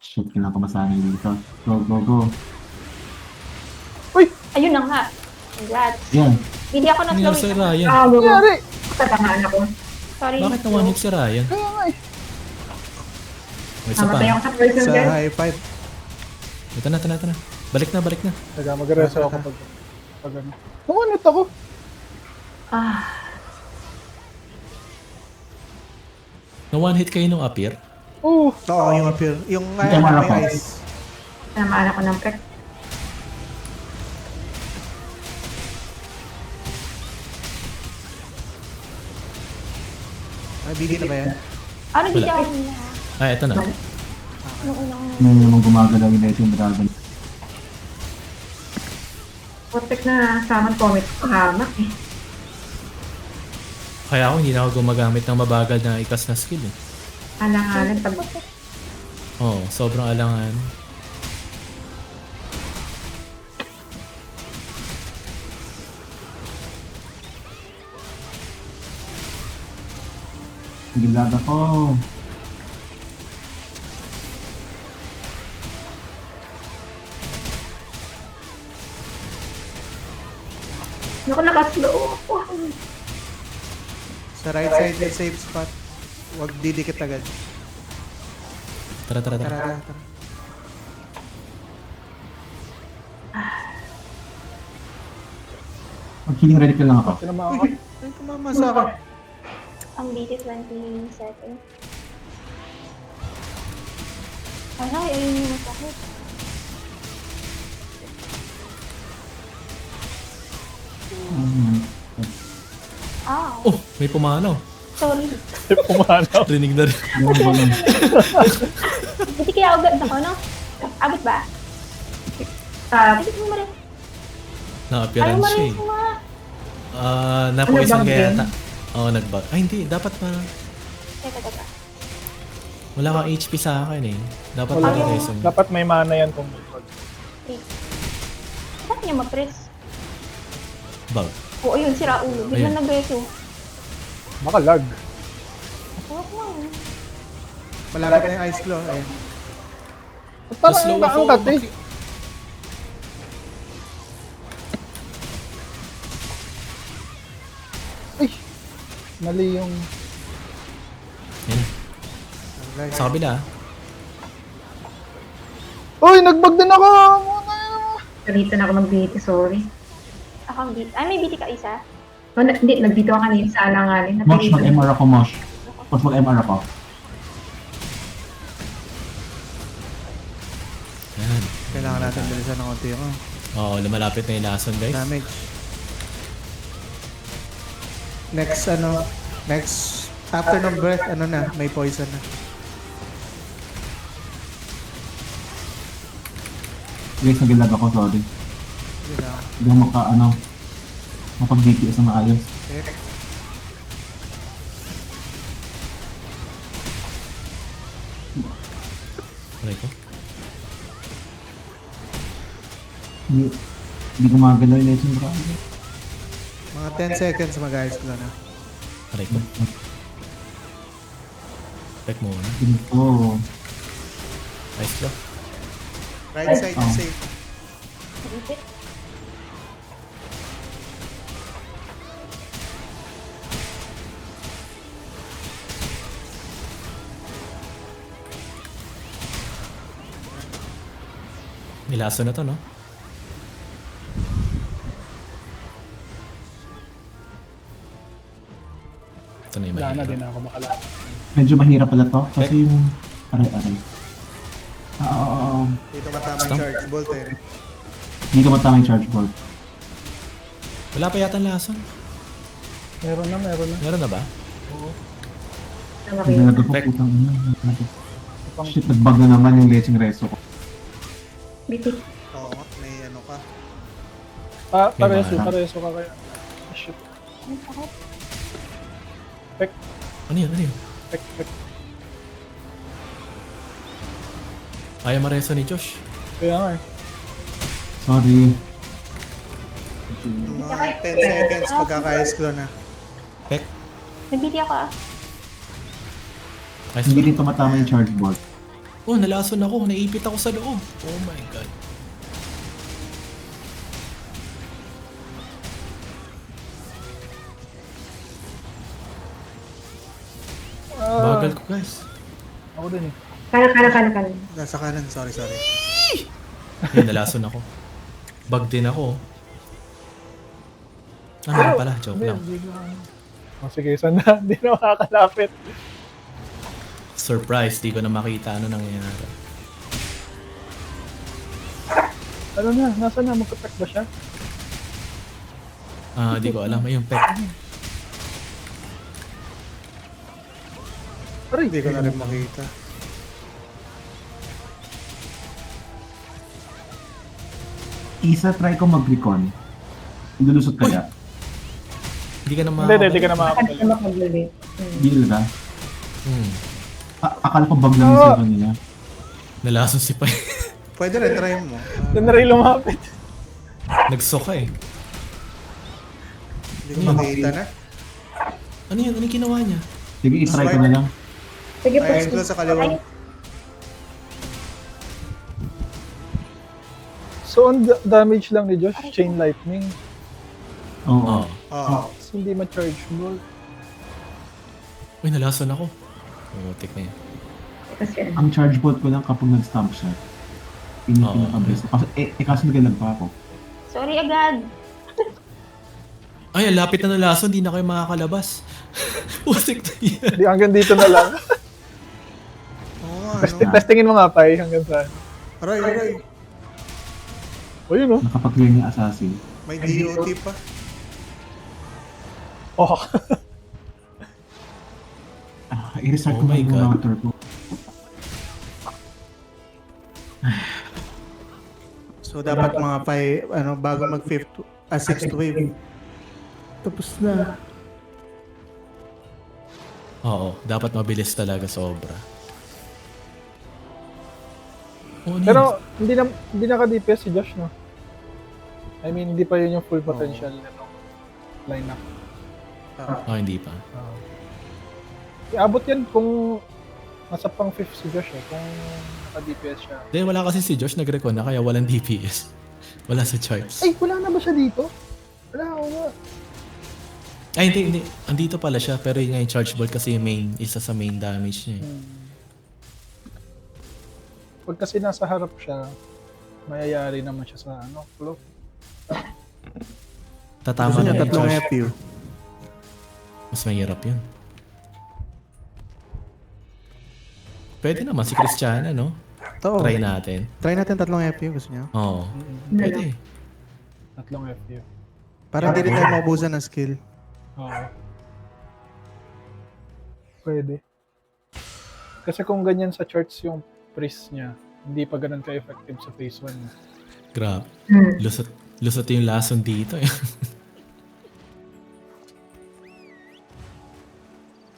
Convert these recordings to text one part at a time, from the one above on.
Shit, kailangan ko masanay dito. Go, go, go. Uy! Ayun na nga. Congrats. Yan. Hindi ako Nangyari na-slow sa it. Ryan? Ano nangyari? Tatamaan ako. Sorry. Bakit na one hit si Ryan? Kaya nga eh. May isa pa. Namatay ako sa person Sa guys. high five. Ito na, ito na, ito na. Balik na, balik na. Taga, mag-reso ako pag ano. Nakunit ako. Ah, Na one hit kayo nung appear? Oo. Oo, yung appeal. Yung Tama na po. may ice. tinamaan ako ng pek. Ay, bigay na ba yan? Ano hindi ako nila? Ah, ito na. Nung unang... May namang gumagalaw yung Legend Dragon. Perfect na summon comet ko hamak eh. Kaya ako hindi na ako gumagamit ng mabagal na ikas na skill eh. Alangalan pag Oo, sobrang alangan. Gilad ako. naku nakaslow ako. Sa right side yung safe spot. Huwag didikit agad. Tara, tara, Tara, tara. tara, tara. Mag-healing ready ka lang ako. Tinamaan ka. Ay, kumama sa akin. Ang BT 20 seconds. Ay, ayun yung masakit. Ah, Oh, may pumanaw. sorry. Pumanaw. Rinig na rin. Yung balon. Hindi kaya agad ako, no? Abot ba? Abot mo rin. Ayaw Na-appearance mo siya rin eh. suma. Na-poison Ano bang kaya game? yata. Oo, nag-bug. Ay, hindi. Dapat pa. Teka, teka. Wala kang HP sa akin eh. Dapat Wala. na-poison. Dapat may mana yan kung may pag. Wait. Saan niya ma-press? Bug. Oo, ayun, sira ulo. Biglang Ayun. nag-reso. Baka lag. Huwag mo. Malapit na yung ice claw. Ayun. Parang Slow ako. naangkat eh. Ay! Mali yung... Yan. Alright. Sa kabila ah. Uy! Nagbag din ako! Muna yun. Dito na ako mag-BT, sorry. Ako ang BT. Ay, may BT ka isa? Oh, hindi, nag-BT ako kanina sa alanganin. Mosh, Napilitan. mag-MR ako, Mosh. Mosh, mag-MR ako. Yan. Kailangan natin bilisan ng konti yung Oo, lumalapit na yung lason guys. damage. Next, after ng breath, ano na, may poison na. Guys, nagilad ako, sorry. Yun lang. Hindi ako makapag-DPS na maayos. Okay. Aray ko. Hindi gumagalaw yung Legend Dragon. Mga 10 seconds mag-ice claw na. Aray ko. Check muna. Ito. Nice claw. Right side yung safe. BT? Nilaso na to no? Ito na yung Wala na mahirap. din ako makalala. Medyo mahirap pala to. Kasi yung... Aray. Oo. Dito matama yung Stop. charge. Bolt eh. Hindi ka matama yung charge board. Wala pa yata ang lason. Meron na. Meron na ba? Hindi na ito po Perfect. putang ina. Shit, nag-bug na naman yung Legend Reso ko. BT. Oo, may ano ka. Pareso May mana. ka kaya. Ah, shit. Ang sakit. Ano yun? Ano yun? Pek. Ayaw mareso ni Josh. Kaya nga eh. Sorry. Mga 10 seconds magkaka-ice claw na. Pek. Nag-BT ako ah. Nice Hindi claw. rin tumatama yung charge board. Oh, nalason ako. Naipit ako sa loob. Oh my god. Bagal ko, guys. Ako din eh. Kala. Nasa kanan, sorry. Ay, nalason ako. Bug din ako. Ano nga pala? Joke lang. Hindi ko Oh, sige, saan na? Hindi na makakalapit. Surprise, di ko na makita ano nangyayari. Ano na? Nasaan na? Magkapak ba siya? Di ko alam. Ayun, pet. Aray! Hindi ko na rin makita. Isa, try ko mag-recon. Lulusot kaya. Hindi ka na Hindi ka na Bakit makakabalik. ka makablali? Hindi talaga. Hmm. Akala ko bag lang yung second nila. Nalason si Pai. Pwede rin, try mo. Doon na rin lumapit. Nagsoka eh. Hindi ko makita na. Ano yun? Ano yung ginawa niya? Sige, itry ko na lang. Sige po. Ayun ko sa kaliwa. So, ang damage lang ni Josh, Chain Lightning. Oo. Oo. Tapos hindi ma-chargeable. Uy, nalason ako. Tik na yun. Kasi Ang charge bot ko lang kapag nag-stomp siya. Yun yung Oo. pinaka-best. Kaso nagalag pa ako. Sorry agad. Ay, ang lapit na nalason. Di na kayo makakakalabas. Putik na yan. Di, hanggang dito na lang. Oo nga, no? Testingin mo nga, Pai, hanggang saan. Aray. O yun, oh. Nakapag-clear niya assassin. May DOT pa. Oh. I-restart Oh ko ba my yung God. router ko? So dapat mga bago mag 6th wave. Tapos na. Oo, dapat mabilis talaga sobra. Oh, ano yun? Pero hindi naka-DPS si Josh, no? I mean, hindi pa yun yung full potential nito lineup. Hindi pa. Iabot yan kung nasa pang 5th si Josh eh, kung naka-DPS siya. Then wala kasi si Josh nag-recon na kaya walang DPS. Wala sa charts. Ay, wala na ba siya dito? Wala. Ay, hindi. Andito pala siya pero yun nga yung charge ball kasi yung isa sa main damage niya. Pag kasi nasa harap siya, mayayari naman siya sa flow. Tatama na yung charge. FU. Mas mahirap yun. Pwede naman si Christiana, no? Oo. Try natin. Try natin 3 FU, gusto niyo? Oo. Pwede. Tatlong FU. Para hindi rin tayo maubusan ng skill. Oo. Pwede. Kasi kung ganyan sa charts yung priest niya, hindi pa ganun ka-effective sa phase 1 niya. Grabe. Lusot yung lason dito.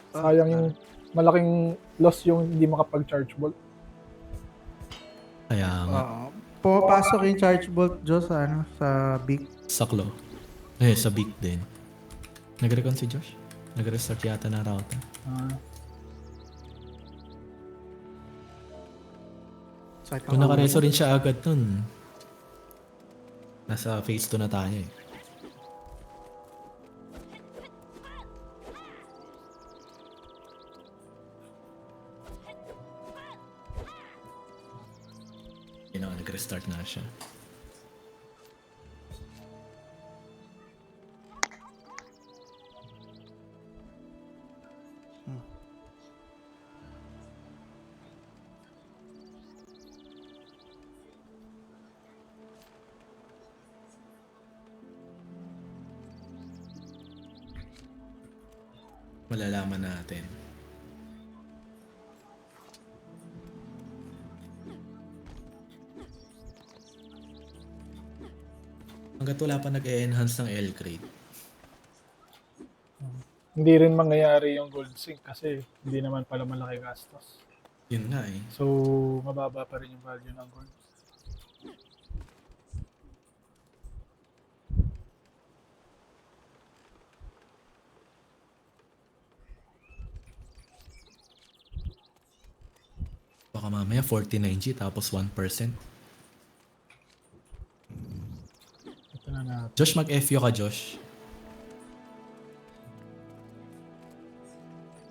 Sayang yung malaking loss yung hindi makapag-charge ball. Kaya nga. Pumapasok yung charge bolt sa big. Saklo. Sa big din. Nag-recon si Josh? Nag-restart yata na router. Kung nakareso rin siya agad nun, nasa phase 2 na tayo eh. Yun na, nag-restart na siya. Malalaman natin. Hanggat wala pa nag-e-enhance ng L-grade. Hindi rin mangyayari yung gold sync kasi hindi naman pala malaki gastos. Yun nga eh. So, mababa pa rin yung value ng gold. Baka mamaya 49G tapos 1%. Ito na natin. Josh, mag-FU ka, Josh.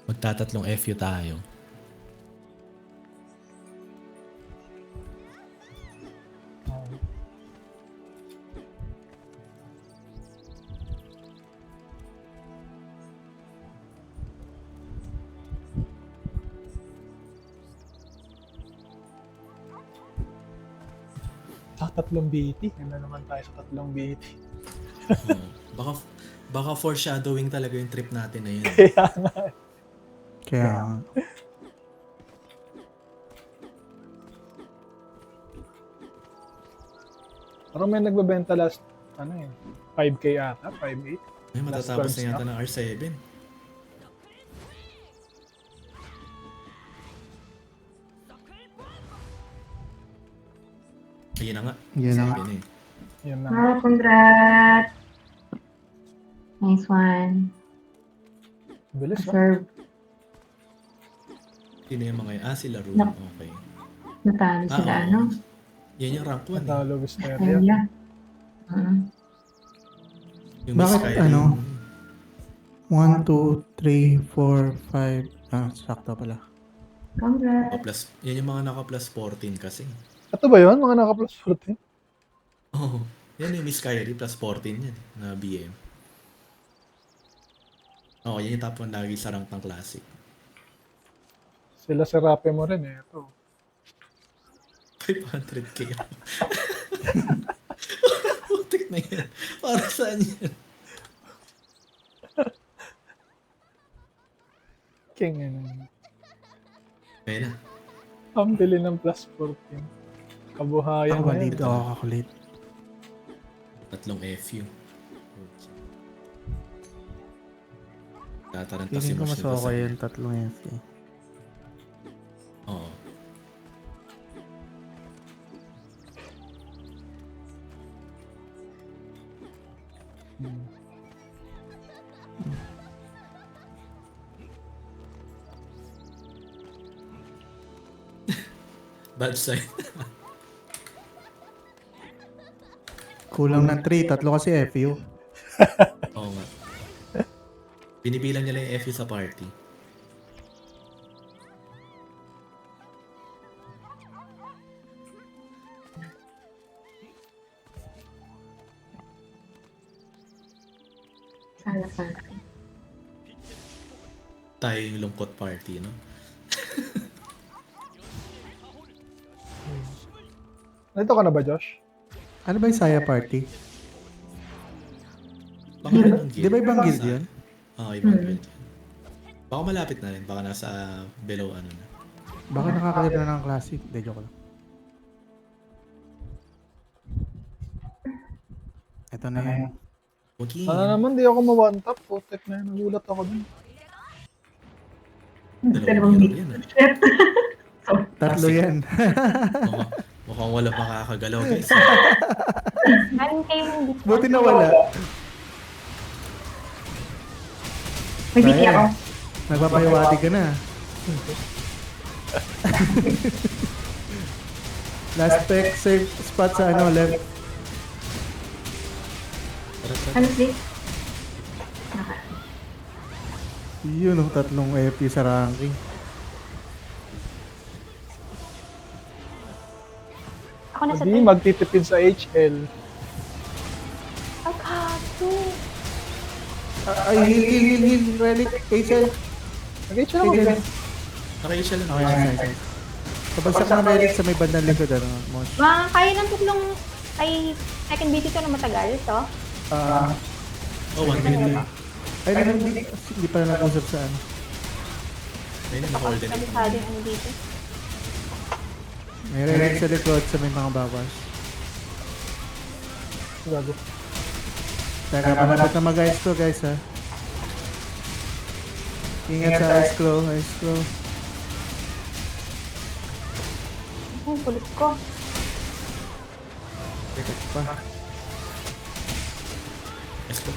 Magtatatlong FU tayo. Okay. Tatlong BT. Yan na naman tayo sa tatlong BT. Baka foreshadowing talaga yung trip natin na yun. Kaya nga. Kaya, Parang may nagbebenta last, 5K ata, 5.8. Ay, matatapos na yata ng R7. Ayun na nga. Yun na nga. Sabi na eh. Yan na. Ah, congrats. Nice one. Bilis, no? Serve. Sino yung mga yun? Ah, sila Rune. Nap- Okay. Natalo sila, oo. ano? Yan yung rank 1 eh. Natalo Wisteria. Kaya. Yung Miss Bakit Skyrim. ano? 1, 2, 3, 4, 5. Ah, sakto pala. Congrats. Oh, plus, yan yung mga naka-plus 14 kasi. Ito ba yun? Mga naka-plus 14? Oh, yan yung Miss Skyrim plus 14 yan na BM. Oh, yan yung top 1 lagi sa rank ng Classic. Sila si Rape mo rin eh. Ito. 500k. Putik na yan. Para saan yan? King ano. Kaya na. Ang bili ng plus 14. Kabuhayan Ako na dito yan. ako kakulit. Tatlong FU. Tataranta si Feeling ko Mosh mas nito sa... okay yung tatlong FK. Oo. Hmm. Bad side. Kulang na 3, tatlo kasi FU. Oo nga. Binibilang nila yung FU sa party. Sana. Tayo yung lungkot party, no? Nandito ka na ba, Josh? Ano ba yung Saya Party? Baka ibang guild. Di ba ibang guild yun? Oo, ibang guild. Baka malapit na rin. Baka nasa below ano na. Baka nakakalit na ng classic. Hindi, joke lang. Ito na yun. Okay. Sana naman, di ako ma-one tap. Putek na yun. Nagulat ako dun. Dalawang hero big. yan, ah. Shit. Tatlo yan. Mukhang wala makakagalaw, guys. Meron kayong discount. Buti na wala. May BT ako. Nagpapayawati ka na. Last pick, safe spot sa ano, left. Ano si? Okay. Yun, oh, tatlong FP sa ranking. Ako na sa Hindi, magtitipid sa HL. Pagkato. Ay, heal, relic, HL. Nag-HL ako din. Naka-HL lang. Okay, nice. Kapagsak ng relic sa may bandang likod, ano, Mosh. Kaya ng tatlong, ay, second BT to na matagal, to. Oh, 1 minute na. Ay, hindi pa na nag-usap sa ano. Ayun, naka-alternate. Kabisado yung ano dito. May relic sa likod sa may mga bawas. Gago. Teka, malapit na mag-ice claw, guys, ha. Ingat sa ice claw, ice claw. Ang kulit ko. Pa. Let's go.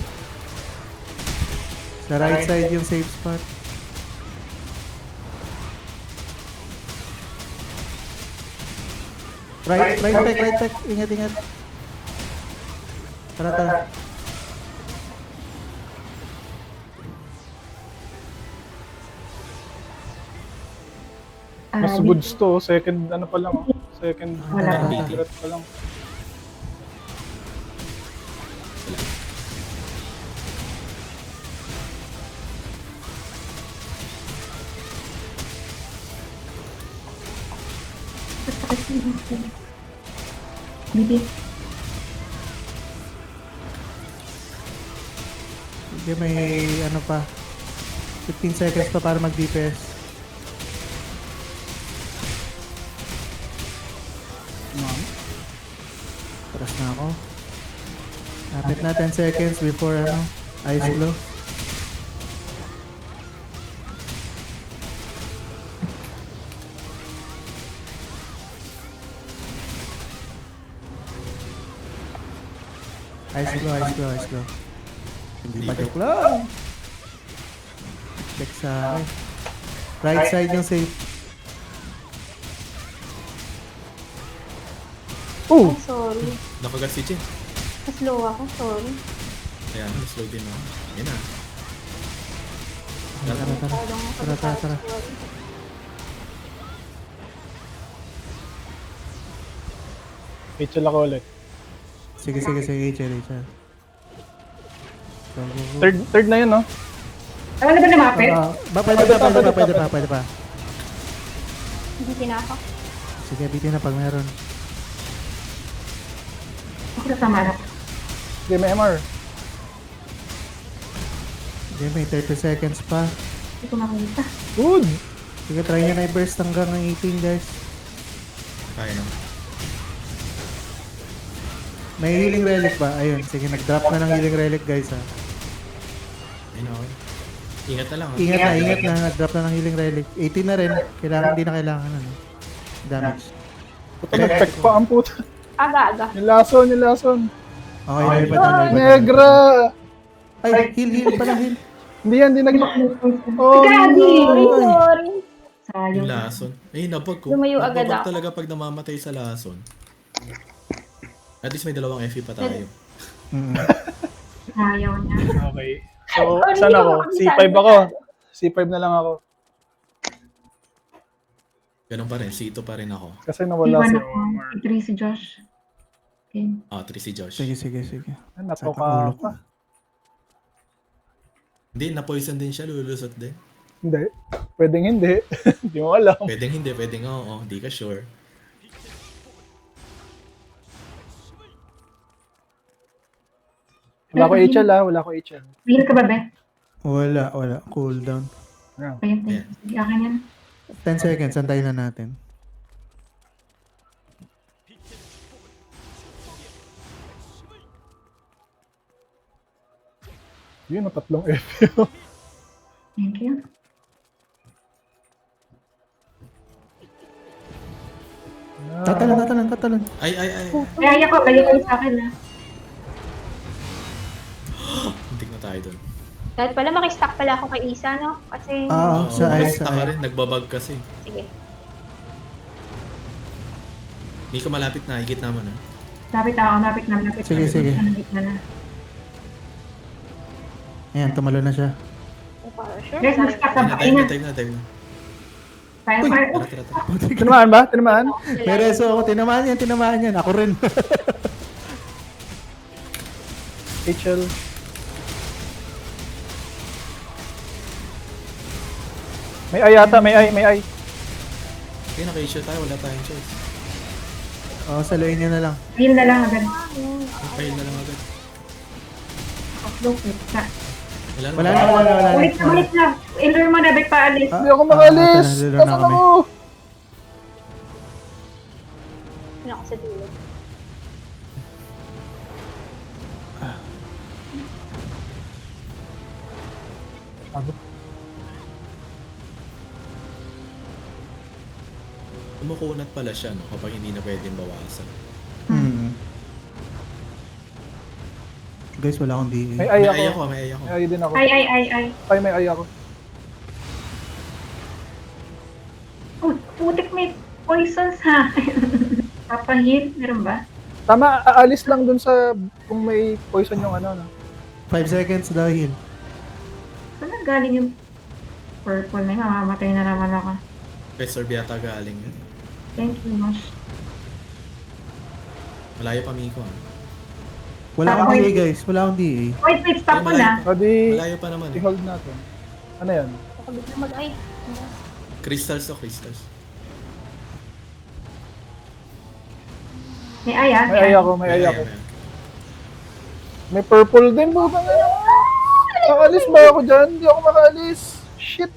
Sa right side yung safe spot. Right tech. Ingat. Tara. Mas goods to, second ano pa lang. Second Wala. threat pa lang. Bibi. Sige, may ano pa. 15 seconds pa para mag-DPS. Taras na ako. Napit na 10 seconds before ice glow. Ice glow. Hindi pa joke lang. Check sa akin. Right side yung safe. Oh, sorry. Nakagat si Chen. Slow ako, sorry. Ayan, slow din ako. Ayan na. Tara. Rachel ako ulit. Sige, Rachel. Go. Third na yun, no? Ano na ba namapit? Pwede pa. Hindi na ako. Sige, bitin na pag meron. Ako na tama na. Hindi, may MR. Sige, may 30 seconds pa. Hindi ko makita. Good! Sige, try nyo na i-burst hanggang ng 18, guys. Kaya na. May healing relic ba? Ayun, sige, nag-drop na ng healing relic, guys, ha. Ayun ako. Ingat na lang. Ingat na, nag-drop na ng healing relic. 18 na rin, hindi na kailangan, damage. Puta, nag-pack pa ang puta. Aga. Yung lason. Okay, nalipat. Negra! Ay, heal pala, heal. Hindi yan, hindi nag... Oh, Sorry. Sayang. Yung lason. Ay, nabag ko. Lumayo agad Nabag ako. talaga pag namamatay sa lason. At least may dalawang FE pa tayo. Ayaw niya. Okay. So, saan ako? C5 ako. C5 na lang ako. Ganun pa rin, C2 pa rin ako. Kasi nawala Iwan si ako. Omar. I3 si Josh. Okay. 3 si Josh. Sige. Natoka pa. Hindi, na-poison din siya, lulusot din. Hindi. Pwedeng hindi. Hindi mo alam. Pwedeng hindi, pwedeng oo. Hindi ka sure. Wala ko HL wala ko HL. Heal ka ba, Beth? Wala. Cooldown. Ayun, Yeah. sige, akin yan. 10 seconds, antayin na natin. Yun, ang tatlong F. Thank you. Tatalon. Ay. Kaya ko sa akin na. Hintik na tayo dun. Dahil pala makistack pala ako kay Isa, no? Kasi... Oo, sa ice. Basta ka rin, nagbabag kasi. Sige. Hindi ka malapit na, higit naman ha. Lapit na. Sige. Nandito na. Ayan, tumalo na siya. Para sure. Guys, mas Time kasabay na. na. Fire. Tara. Tinamaan ba? Tinamaan? May reso ako, tinamaan yan. Ako rin. HL. May ay yata, may ay. Okay, naka-issue tayo, wala tayong choice. Oo, saluin nyo na lang. Heal na lang agad. Fail na lang agad. Upload. Wala na. Wala. Ulit na. Ilur mo na, Beth, paalis. Hindi ako makalis. Nalilo na Nasaan kami. ako? Ano ako sa dulo? Kumukunat pala siya, no? Kapag hindi na pwedeng bawasan. Guys, wala akong DA. May ay May ako. ay ako. May ay din ako. Ay. Ay, may ay ako. Oh, putik may poisons ha. Papahil, meron ba? Tama, aalis lang dun sa kung may poison yung ano, no? 5 seconds dahil. Saan na galing yung purple na yun? Mamamatay na naman ako. Reserve yata galing yun. Thank you, Mosh. Malayo pa Miko. Wala akong DA guys. Wala akong DA. Wait, stop ko na. O di, Malayo pa naman. i-hold natin. Ano yan? Kapag na mag-ay. Crystals to crystals. May aya. May ay ako, may ay ako. May purple din, butang ano. Makaalis ba ako dyan? Hindi ako makaalis. Shit.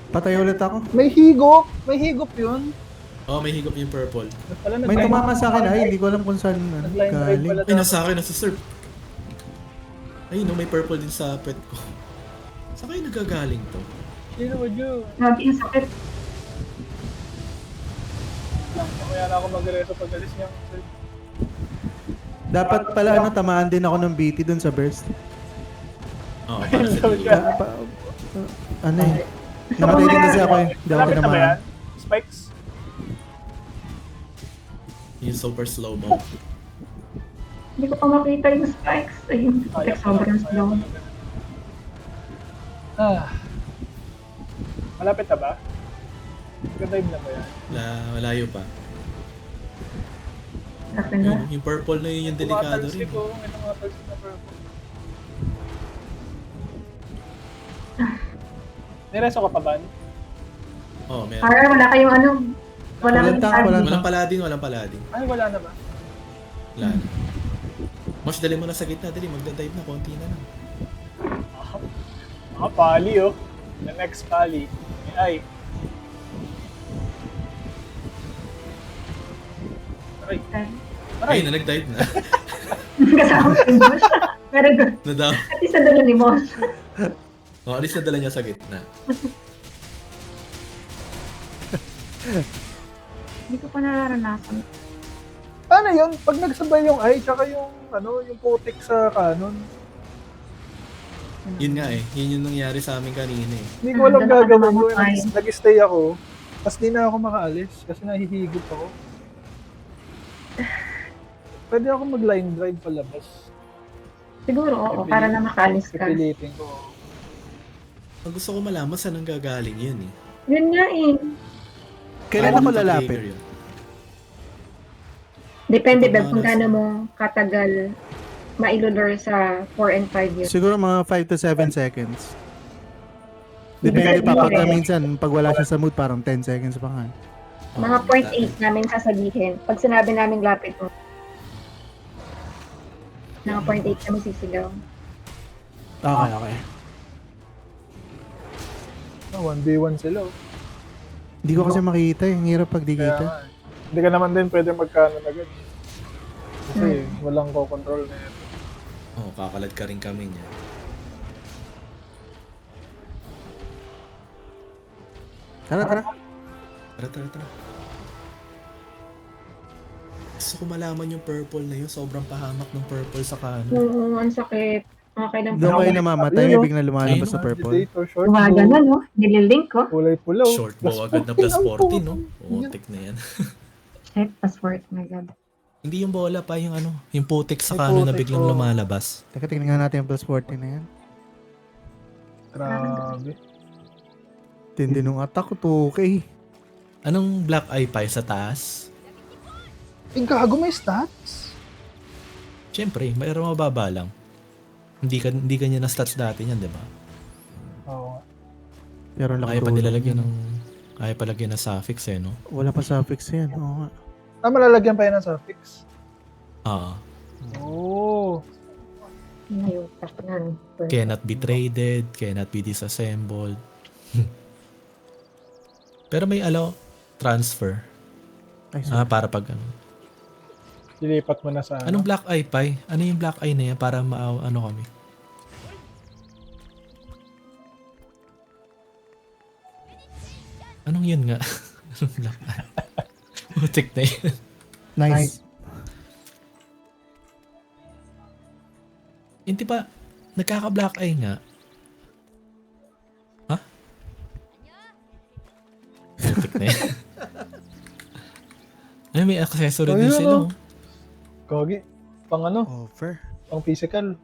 Patay ulit ako. May higop. May higop yun. Oh, may higop yung purple. Pala, May tumama sa akin. Ay, hindi ko alam kung saan ano, Nag-line drive galing. pala Ay, nasa akin, nasa surf. Ay, no, may purple din sa pet ko. Saan kayo nagagaling to? Sino mo, Joe? Grabe yung sakit. Kaya na ako mag-reso pag-alis niya. Dapat pala ano, tamaan din ako ng BT dun sa burst. Oo, para sa Sorry. dulo. Ano eh. Namatay din kasi ako eh. Hindi ako Malapit na ba yan? tinamaan. Spikes? Yung super slow mo. Hindi ko pa makita yung spikes. Ayun, like, sobrang slow. Malapit na ba? Nag-dive na ba yan? Malayo pa. Sabi na. Yung purple na yun yung delikado Tumatalsik rin. ko. May tumatalsik na purple. Nireso ka pa ba? Oh, meron. Para wala kayong ano. Wala Walang kayong tank, tank. walang Walang paladin, walang paladin. Ay, wala na ba? Wala na. Mas dali mo na sa gitna, dali. Magda-dive na, konti na lang. Pali oh. The next pali. Ay. Aray. Ay, na nag-dive na. Kasama ko yung Mosh. Pero good. Nadaw. At isa dala ni Mosh. Oh, alis na dala niya sa gitna. Hindi ko pa nararanasan. Paano yun? Pag nagsabay yung ay, tsaka yung, ano, yung putik sa kanon. Yun nga eh. Yun yung nangyari sa amin kanina eh. Hindi ko alam Dala ka gagawin naman ko. ay. Nag-stay ako. Tapos di na ako makaalis kasi nahihigop ako. Pwede ako mag-line drive palabas. Siguro, oo, para na makaalis ka. Pipilitin ko. Ang gusto ko malaman saan ang gagaling yun eh. Yun nga eh. Kailan ako lalapit? Trigger yun. Depende ba kung gaano mo katagal mailulure sa 4 and 5 years. Siguro mga 5 to 7 seconds. Depende pa pagka minsan, pag wala siya sa mood, parang 10 seconds pa nga. Mga Oh, 0.8 namin sasabihin. Pag sinabi namin lapit mo, mga 0.8 kami sisigaw. Okay, okay. 1v1 sila. Oh. Hindi ko kasi makita eh. Ang hirap pag di Kaya kita. nga, hindi ka naman din pwede magkanon agad. Kasi walang ko-control na ito. Oh, kakalad ka rin kami niya. Tara, tara. Tara. Gusto ko malaman yung purple na yun. Sobrang pahamak ng purple sa kanan. Oo, ang sakit. Okay lang Doon kayo namamatay, may biglang lumalabas Ayun, sa purple. Dictator, short Umaga bow, na, no? Nililink ko. kulay pula. oh. Short bow agad na plus 40, no? Putik na yan. Shit, password. My God. Hindi yung bola pa, yung ano, yung putik sa Yung kanan na putik, biglang oh. lumalabas. Teka, tingnan nga natin yung plus 40 na yan. Grabe. Tindi nung attack ko, 2K. Anong black eye pa sa taas? Eh, gago may stats? Siyempre, mayroong mababa lang. Hindi kanya na stats dati yan, di ba? Oo nga. Pero ang laki Kaya pa tulong nilalagyan yun. ng... Kaya pa lagyan ng suffix eh, no? Wala pa suffix yan. Oo nga. Malalagyan pa yan ng suffix. Ah. Oo. Ngayon, taknan. Cannot be traded, cannot be disassembled. Pero may allow transfer. Ay, Ah, para pag ano. Lilipat mo na sa Anong black eye pie? Ano yung black eye na yan para ano kami? Anong yun nga? Anong black eye? Putik na yun. Nice. Hindi pa, nagkaka-black eye nga. Ha? Putik na yun. Ay, may accessory Oh, din yun, sila. oh. Gagi. Pang ano? Offer. Pang physical.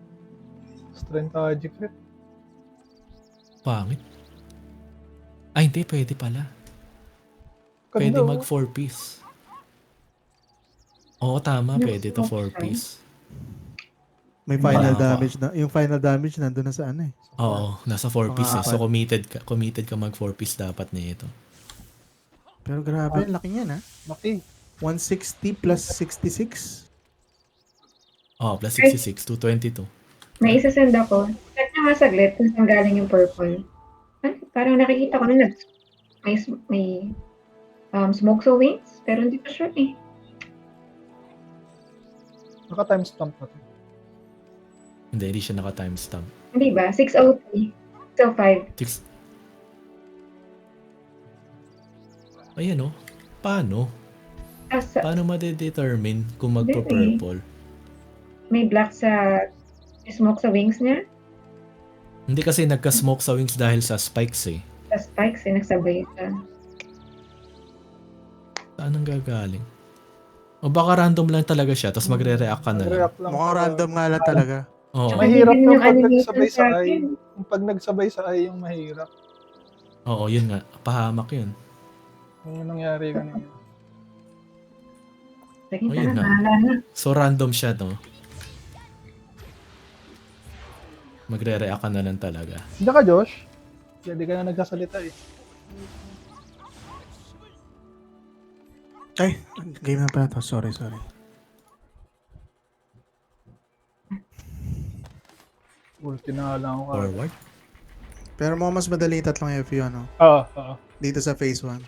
Strength crit. Pangit. Ay, hindi. Pwede pala. Pwede Ganda, oh. mag 4-piece. Oo, tama. Yung Pwede to smoke 4-piece. May final Wala damage na. Yung final damage nandun na sa ano eh. Oo, nasa 4-piece eh. So, Pang-apat. committed ka mag 4-piece dapat na ito. Pero grabe, ang laki niyan ha. Maki. 160 plus 66. Oh, plus 66, 222. May isa-send ako. Check na nga saglit kung saan galing yung purple. Parang nakikita ko na may smoke sa wings, pero hindi ko sure eh. Naka-timestamp na to. Hindi siya naka-timestamp. Hindi ba? 603. 605. 6. Ayan oh. Paano? Paano ma-determine kung magpa-purple? May black sa smoke sa wings niya. Hindi kasi nagka-smoke sa wings dahil sa spikes eh. Sa spikes eh, nagsabay siya. Saan ang gagaling? O baka random lang talaga siya, tapos magre-react ka na lang. Nag-react lang. Mukhang random nga lang talaga. Oo. Mahirap Hindi yung yung pag animation nagsabay sa sa eye. akin. Yung pag nagsabay sa eye yung mahirap. Oo, yun nga. Pahamak yun. Yung nangyari kanina. Sige, Oh, yun tara, na. bahala na. So random siya, no? Magre-react ka na lang talaga. Hindi ka, Josh. Hindi ka na nagsasalita eh. Ay, game na pala to. Sorry. Ulti na lang ako. Forward. Pero mukhang mas madali yung tatlong FU ano. Oo. Dito sa phase 1.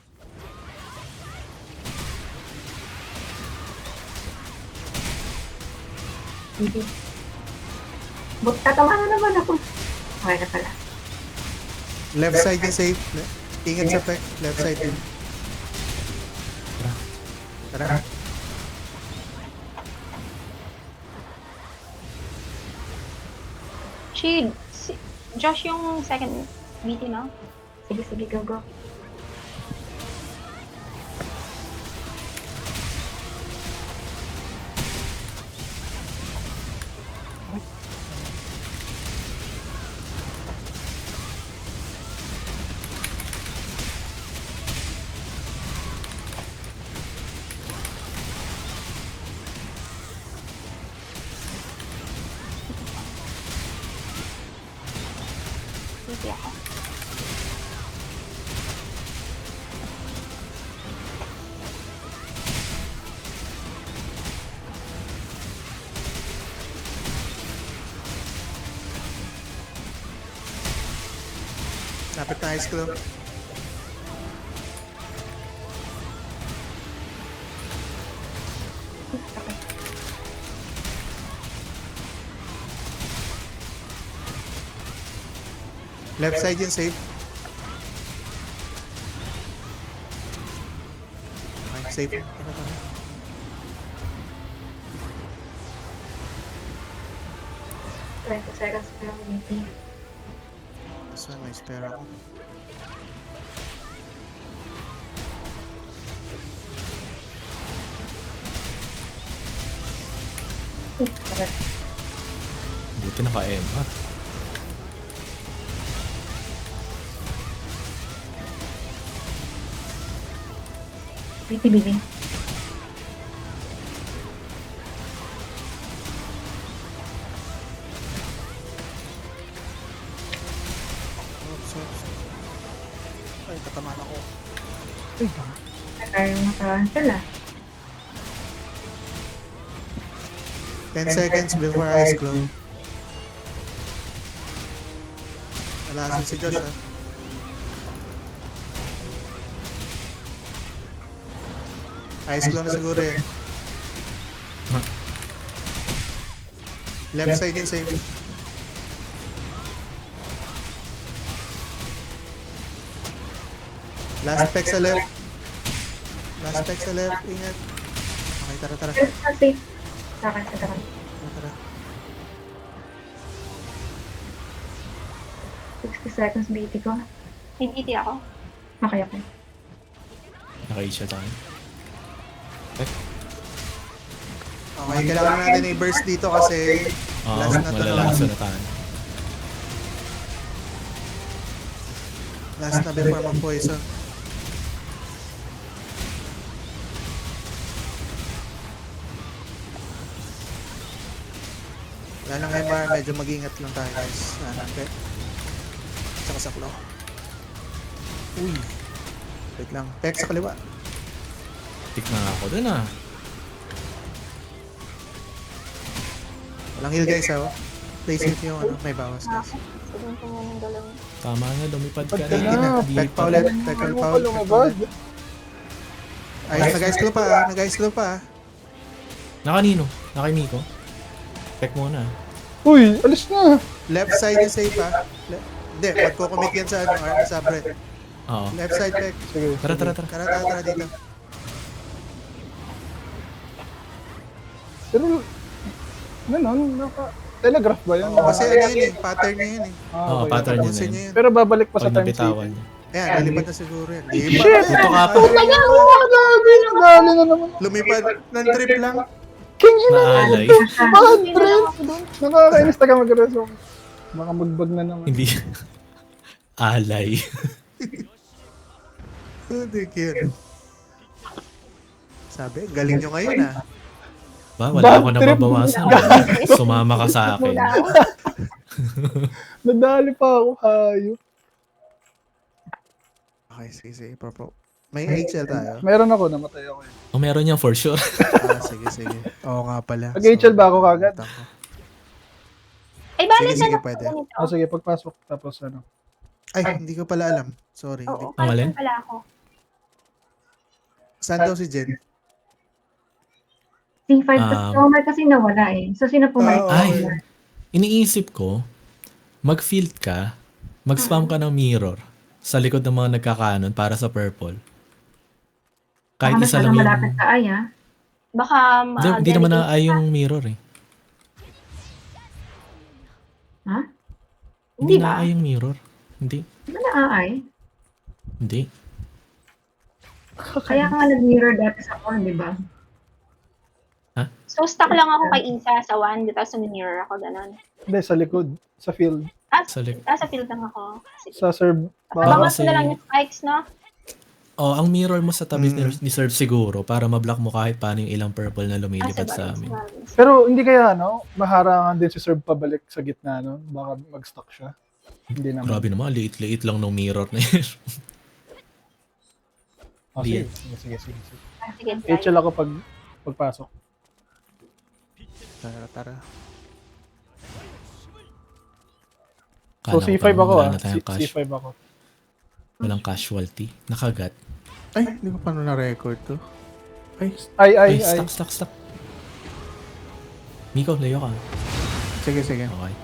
Hindi. Tatamaan na naman ako. Okay na pala. Left side yung safe. Ingat sa left side din. Tara. Shield. Josh yung second BT, no? Sige, go, go. BT ako. Lapit na ice club. Left side yung safe. Okay, safe. 20 seconds pa lang waiting. This one, may spare ako. Buti naka-MR. Bibi. Oops. Ay, tatamaan ako. Tayo maka-cancel ah. 10 seconds before eyes close. Alasan si Josh ah. Eyes close na siguro eh. Left side yung safe. Last peck sa left. Ingat. Okay, tara. Safe. Tara. Tara. 60 seconds BT ko. May BT ako. Okay. Naka-isha tayo. Okay, kailangan natin i-burst dito kasi Oo, last na to. malalakas na tayo. Last na before mag-poison. Wala lang MR, medyo mag-ingat lang tayo guys. Okay. Tsaka sa claw. Uy. Wait lang. Pek sa kaliwa. Tik na ako dun ah. Walang heal guys ha. Play safe yung ano, may bawas guys. Sabihin ko nga ng dalawang. Tama nga, lumipad ka Pagka na. na. Di Pek pa pa ulit. rin. Pek Ano pa pa ulit. lumabas? Ayos, nag-ice claw pa ah. Nag-ice claw pa ah. Nakanino? Nakaniko? Check muna. Uy, alis na. Left side yung safe ah. Hindi, magko-commit yan sa ano, sa bread. Oo. Left side pek. Sige. Tara, tara, tara. Tara dito. Pero, telegraph ba yan? Kasi ano yun eh, pattern niya yun eh. Oo, okay. pattern yun Tapusin eh. niya yun. Pero babalik pa sa Pag time nabitawan saving. niya. Ayan, nalipad na siguro yan. Di pa. Puto ka pa. Dali na naman. Lumipad ng trip lang. King yun na. Naalay. Bakit, friend? Nakakainis taga mag-resume. Baka magbag na naman. Hindi. Alay. Hindi cute. Sabi, galing nyo ngayon ah. Ba, wala ako na babawasan. Sumama ka sa akin. Nadali pa ako, hayo. Okay, sige. Propo. May HL tayo. Meron ako, namatay ako eh. O meron yan for sure. Sige. Oo nga pala. Nag-HL ba ako kagad? Ay, balik Sige, na pwede. ganito. Sige, pagpasok, tapos ano. Ay, hindi ko pala alam. Sorry. Oo, Ang alin? balik pala ako. Saan daw si Jen? C5 customer kasi nawala eh. So, sino pumalit? Ay. Iniisip ko, mag-field ka, mag-spam ka ng mirror sa likod ng mga nagkakanon para sa purple. Kahit Baka isa lang masyadong yung... malapit sa Aya. Baka Hindi naman naay yung mirror eh. Ha? Hindi Hindi ba? naay yung mirror. Hindi. Di ba na-aay? Hindi. Kaya nga nag-mirror dati sa call, di ba? So, stuck lang ako kay Isa sa 1, tapos mirror ako, ganun. Hindi, sa likod. Sa field. Sa likod. Sa field lang ako. Sa serve. Abangan kasi- ko na lang yung spikes, no? Oh, ang mirror mo sa tabi ni Serve siguro para ma-block mo kahit paano yung ilang purple na Ah, lumilipad sa amin. Pero hindi kaya, no? Maharangan din si serve pabalik sa gitna, no? Baka mag-stuck siya. Hindi naman. Grabe naman, liit-liit lang ng mirror na yun. Oh, sige. Hindi Sige. Sige, try. HL ako pagpasok. Tara. So, Kala ko C5 parang ako wala ah. na tayong cash. C5 ako. Walang casualty. Nakagat. Ay, hindi ko paano na-record to. Ay. Stop. Miko, layo ka. Sige. Okay.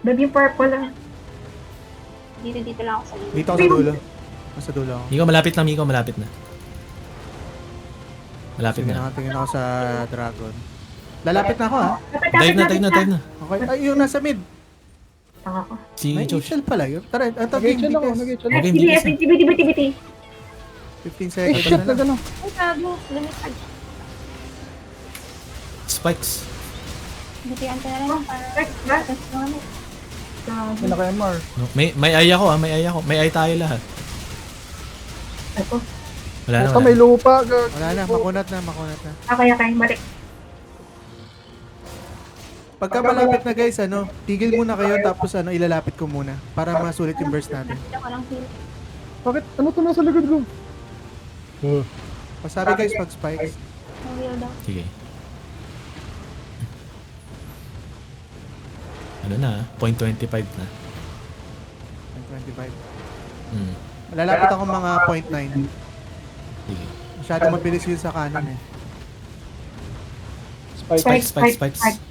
Baby purple lang. Dito lang ako sa libre. Dito ako sa dulo. Nasa dulo ako. Miko, malapit na. Malapit Sige, na. nakatingin ako sa dragon. Lalapit na ako ha. Dive na. Okay. Ay, yung nasa mid. Tanga ko. Si May Josh. HL pala yun. Tara, Nag-HL ako. Nag-HL ako. Okay, TBT. 15 Ay, seconds shit, na lang. nagano. Ay, sabi, lumipad. Spikes. Bitian ka na lang para... Tapos naman. May naka-MR. No, may ay ako may ay ako. May ay tayo lahat. Ako. Wala na, Basta wala may na. lupa. Wala na, makunat na. Okay, balik. Pagka malapit na guys, tigil muna kayo tapos ilalapit ko muna para masulit yung burst natin. Nakita ko lang heal. Bakit? Ano to nasa likod ko? Pasabi guys pag spikes. No heal daw. Sige. Ano na? 0.25 na. 25. Hmm. Lalapit ako mga 0.9. Sige. Masyado mabilis yun sa kanan eh. Spikes.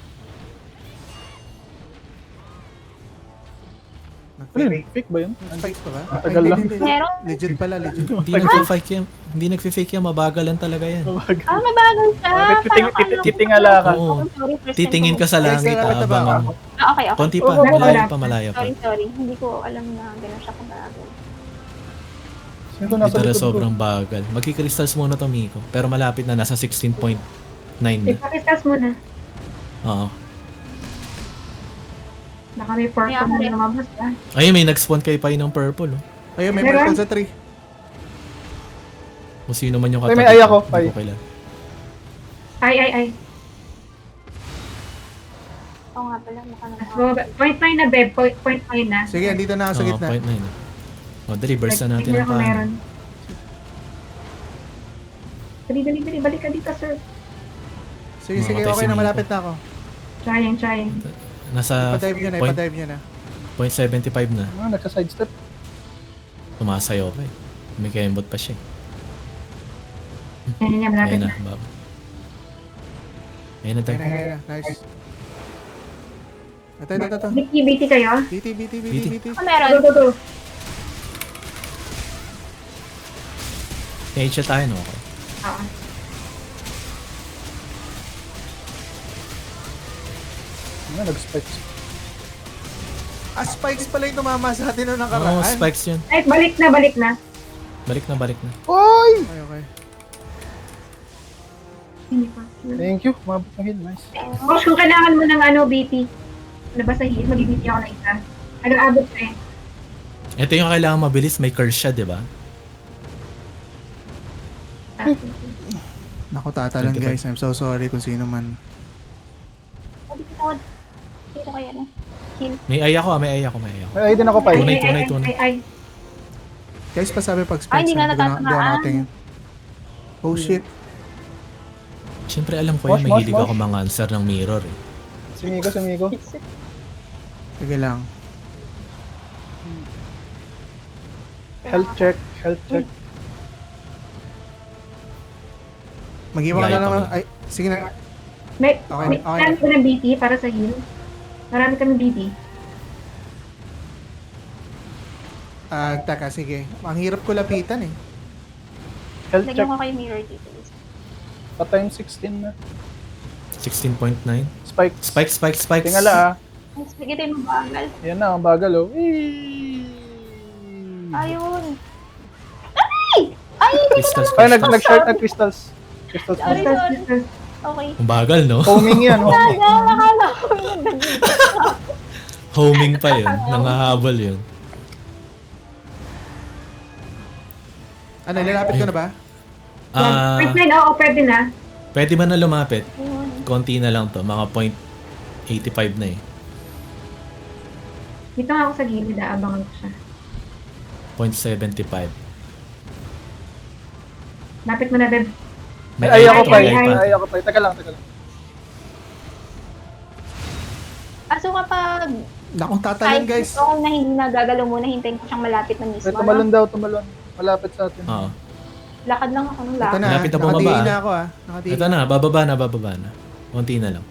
Ano yun? Fake ba yun? Spikes pa ba? Tagal lang. Hindi. Meron? Legit pala, legit. Hindi nagfi-fake yan. Mabagalan talaga yan. Ah, mabagal siya. Bakit titingala ka? Oo. Sorry, first time Titingin ko. ka sa langit habang Okay. konti pa. Oo, Malaya pa. Sorry. Hindi ko alam na gano'n siya kabagal. Ito nasa Literal likod ko. sobrang bagal. Magki-crystals muna to, Miko. Pero malapit na, nasa 16.9 na. Ipakistas muna. Oo. Baka may purple Kaya ako na rin. lumabas ba? Ayun, may nag-spawn kay Pai ng purple. Oh. Ayun, may Meron? purple sa tree. Kung sino man yung Ay, katabi. may aya ko, ko, hindi Pai. ko kilala. Ay. Oo nga pala, mukha Mas naman. bumaba. Point 9 na, Beb. Point 9 na. Sige, andito na ako sa Oo, gitna. point na yun. O, dali, burst na natin Tingnan ang ko meron. kanan. Dali. Balik ka dito, sir. Sige, sige, Mamatay okay si na, Miko. malapit na ako. Trying. Nasa Ipadive nyo na, point, ipadive nyo na. point 75 na. Ah, nagsa-sidestep. Tumasayaw pa eh. May kembot pa siya. Yan, malapit Ayun na. na, baba. Ayun na, Ayun na, tayo. ayun na, nice. Ito. BT kayo? BT. Ako meron. Go. Nature tayo, no? Okay. Oo. Ah, nag-spikes. Spikes pala yung tumama sa atin nung Oo, nakaraan. spikes yun. Ay, balik na. Balik na. Oy! Okay. Hindi pa. Thank you. Mabot na heal. Nice. Boss, kung kailangan mo ng BT, ano ba sa hit, mag-BT ako ng isa. Abot ko eh. Ito yung kailangan mabilis. May curse siya, di ba? Naku, tatalan 25. guys. I'm so sorry kung sino man. Dito kaya na. Heal. May aya ko. May ay din ako, Pai. Tunay. Ay. Guys, pasabi pag spikes. Ay, hindi nga Di ko natatamaan. natin yun. Oh shit. Siyempre alam ko yun. Mosh, Mahilig mosh, ako mga answer ng mirror eh. Sumigo. Sige lang. Health check. Mag-iwan ka Layo na pa naman. ba? Ay, sige na. May Okay. marami ko ng BT para sa heal. Marami kami BT. Taka, sige. Ang hirap ko lapitan eh. Health check. Lagyan ko kayo mirror dito. Pa time 16 na. 16.9. Spikes. Spikes. Tingala ah. Mas bigyan tayo mabagal. Yan na, ang bagal oh. Whee! Ayun. Ay! Crystals. Ay, nag-short na crystals. Crystals. Sorry. Sisters. Okay. Ang bagal, no? Homing yan, homing. Nakala ko. Homing pa yun. Nangahabol yun. Ano, lalapit ko na ba? Point 9, oo, pwede na. Pwede ba na lumapit? Ayun. Konti na lang to. Mga 0.85 na eh. Dito nga ako sa gilid, abangan ko siya. 0.75. Lapit mo na, Beb. Ay, ako pa. Ay. Teka lang. Aso kapag Naku, tatalan guys. ako na hindi nagagalaw muna, hintayin ko siyang malapit na mismo. May tumalon. Malapit sa atin. Oo. Lakad lang ako ng Ito lakad. na, Lapit na bumaba, nakadiin ah. na ako ah. Nakadiin. Ito na, bababa na. Konti na lang.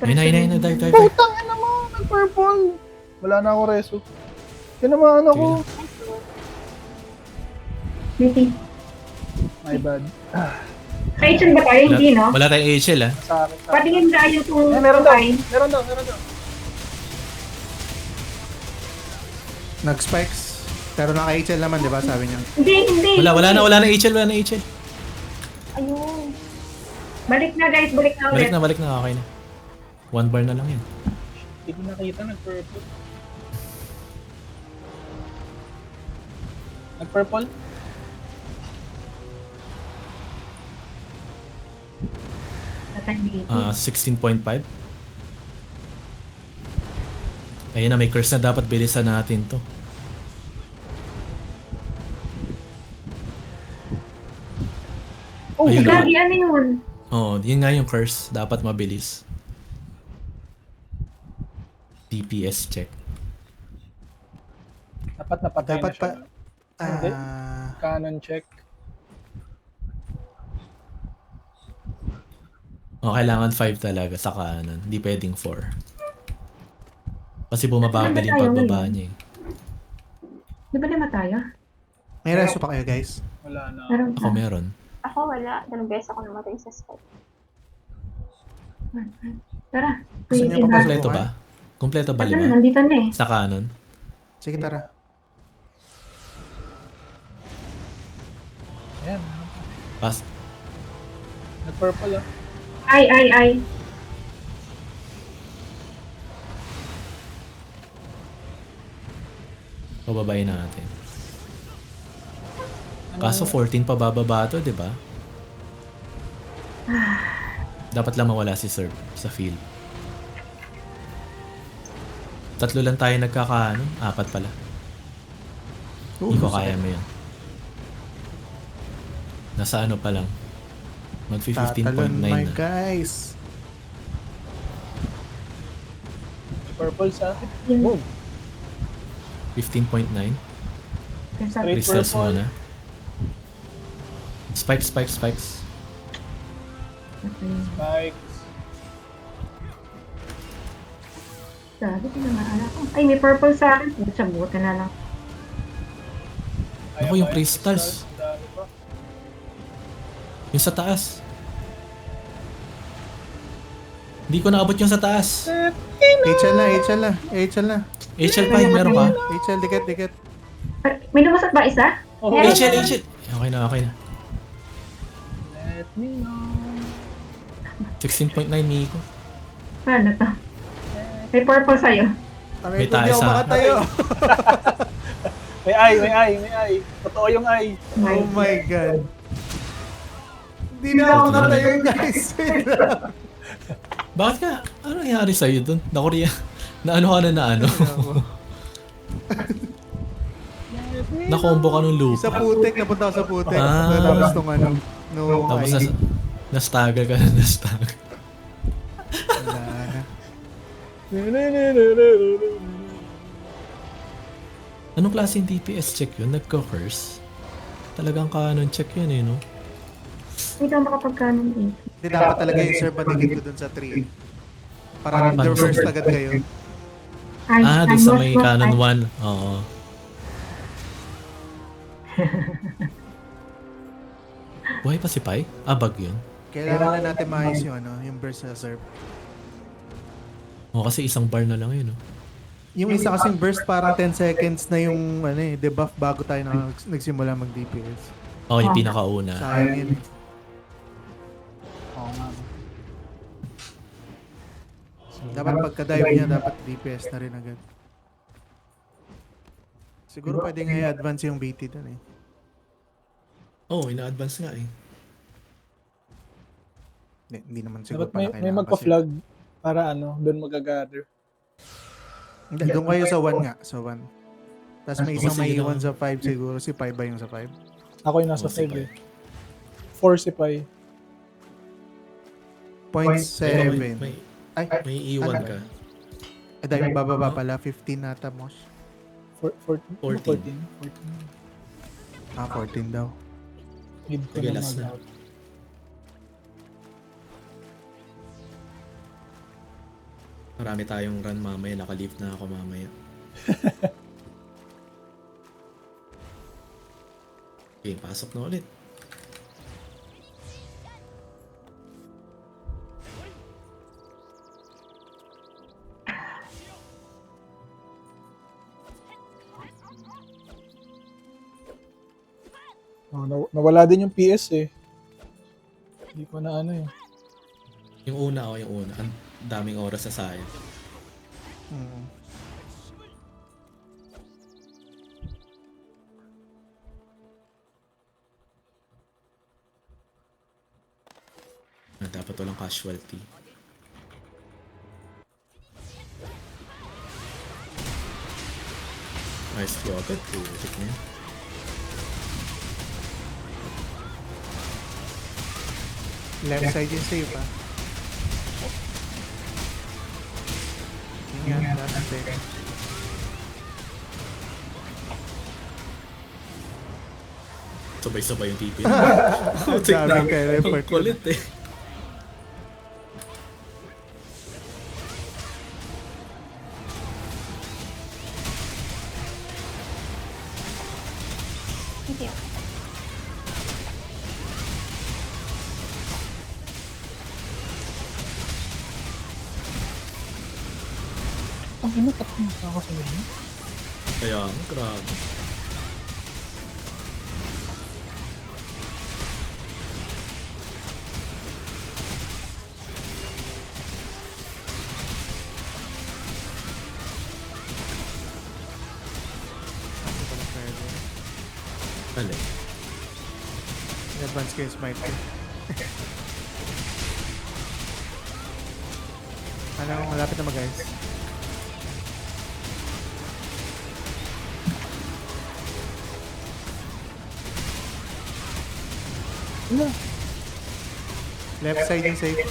Ayun na, dive. Putang ina mo, nag-purple. Wala na ako reso. Tinamaan ako. BT. My bad. Kailan ba tayo? Hindi, no? Wala tayong HL ah. Sa akin. Patingin na yung kung Meron daw. kain. Meron daw. Nag-spikes. Pero naka-HL naman, di ba? Sabi niya. Hindi. Wala na HL. Ayun. Balik na, guys. Balik na ulit. Balik na. Okay na. 1 bar na lang yan. Hindi ko nakita nag-purple. Nag-purple? Tatang 16.5. Ayun na, may curse na dapat bilisan natin to. Oh, Ayun na. gagi, ano yun? Oo, yun nga yung curse. Dapat mabilis. DPS check. Dapat napatay Dapat na siya. Hindi. Canon check. Kailangan 5 talaga sa kanan. Hindi pwedeng 4. Kasi bumabagal yung pagbaba niya eh. Di ba lima tayo? May reso pa kayo guys. Wala na. Meron Ako meron. Ako wala. Dalawang beses ako namatay sa spike. Tara. Gusto niyo pa Kompleto ba? Kompleto ba Ito na, 5? nandito na eh. Sa kanan? Sige, tara. Ayan. Pas. Nag-purple ah. Ay. Pababayin natin. Kaso 14 pa bababa to, di ba? Dapat lang mawala si Serb sa field. 3 lang tayo nagkakaano. 4 pala. Hindi ko kaya mo yun. Nasa ano pa lang. Tatalon, Mag-15.9 my na. guys. Purple sa akin. Boom. 15.9. Straight Crystals purple. muna. Spikes. Spikes. Sabi ko na maalala ko. Ay, may purple sa akin. Sa buta na lang. Ako yung crystals. Dami pa. Yung sa taas. Hindi ko naabot yung sa taas. HL na. HL pa, meron pa? HL, dikit. May lumusot ba isa? Oh, HL. Okay na. let me know. 16.9 Miko. Paano to? May purple sa'yo. May tayo Hindi ako sa- makatayo. May eye. Totoo yung eye. Oh my God. Hindi na ako makatayo, guys. Wait lang. Bakit ka? Ano nangyari sa'yo dun? Na-Korea. Na-ano ka na ano? Na-combo ka nung loop. Sa putik, napunta ako sa putik. Ah. Tapos nung ano, nung Tapos ID. na-stagger ka na. Wala na. Anong klaseng DPS check yun? Nagko-curse? Talagang canon check yun eh, no? Hindi ka makapagkanon eh. Hindi dapat talaga yung sir patigit ko dun sa 3. Para the first agad kayo. Ah, doon sa may canon 1. Oo. Buhay pa si Pai? Ah, bug yun. Kailangan na natin maayos yung ano, yung burst sa serve. Oo, kasi isang bar na lang yun, no? Yung isa kasing burst parang 10 seconds na yung ano eh, debuff bago tayo nagsimula mag-DPS. Oo, yung pinakauna. Sayang yun. Oo nga. Dapat pagka-dive niya, dapat DPS na rin agad. Siguro pwede nga i-advance yung BT dun eh. Oo, ina-advance nga eh. Hindi naman siguro Dapat may pala kailangan magpa-flag para ano, doon mag-gather. Hindi, doon kayo sa 1 nga, sa 1. Tapos may isang Sige may naman. 1 sa 5 siguro. Si 5 ba yung sa 5? Ako yung nasa Oo, si 5 Pai. eh. 4 si Pai. 0.7. May Ay, iwan ano? ka. dahil bababa pala, 15 nata, Mosh. 14. 14. Ah, 14 daw. Need ko Sige, na last na. mag-out. Marami tayong run mamaya. Naka-leave na ako mamaya. Okay, pasok na ulit. Oh, nawala din yung PS eh. Hindi ko na ano eh. Yung una. Ang daming oras na sayang. Hmm. Dapat walang casualty. Nice flow agad. Putik na yun. Left side yung save, ah. Ingat, last step. Sabay-sabay yung TP. Dami kayo report. Ang kulit eh. Thank you. Ang ina, tapos nakakasunod na. Kaya, grabe. Bale. In-advance ko yung smite ko. Ano, malapit na mag-guys. Left side yung safe.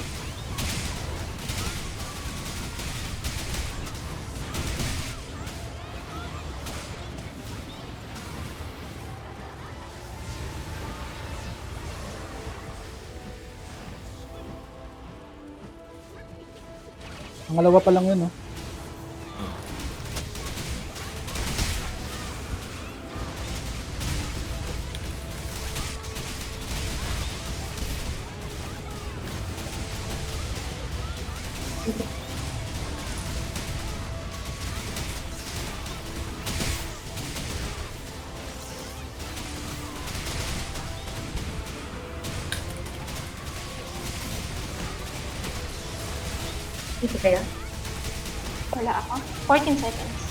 Pangalawa pa lang yun, no? Dito kayo. Wala ako. 14 seconds.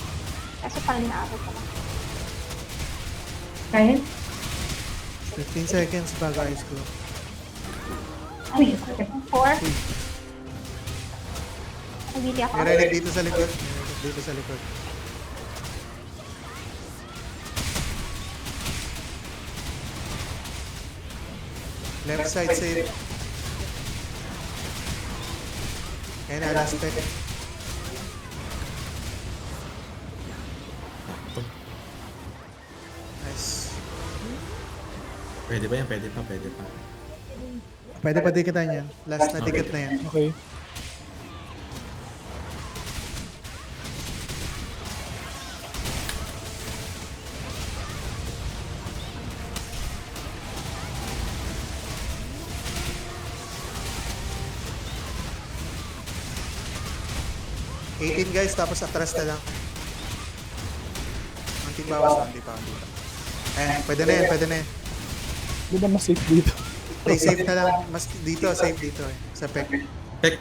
Kaso parang naabot ko lang. Kaya? 15 seconds bago ice cream. Uy, okay. 4. Nabiti ako. May relic dito sa likod. May relic dito sa likod. Left side safe. Kaya na last step. Nice. Pwede ba yan? Pwede pa, pwede pa. Pwede pa dikitan yan. Last na dikit na yan. Okay. Guys, tapos atras na lang. Anting bawas lang, di pa. Ayan, pwede na yan, pwede na yan. Di ba mas safe dito? Play safe na lang. Mas dito, safe dito eh. Sa pek. Pek!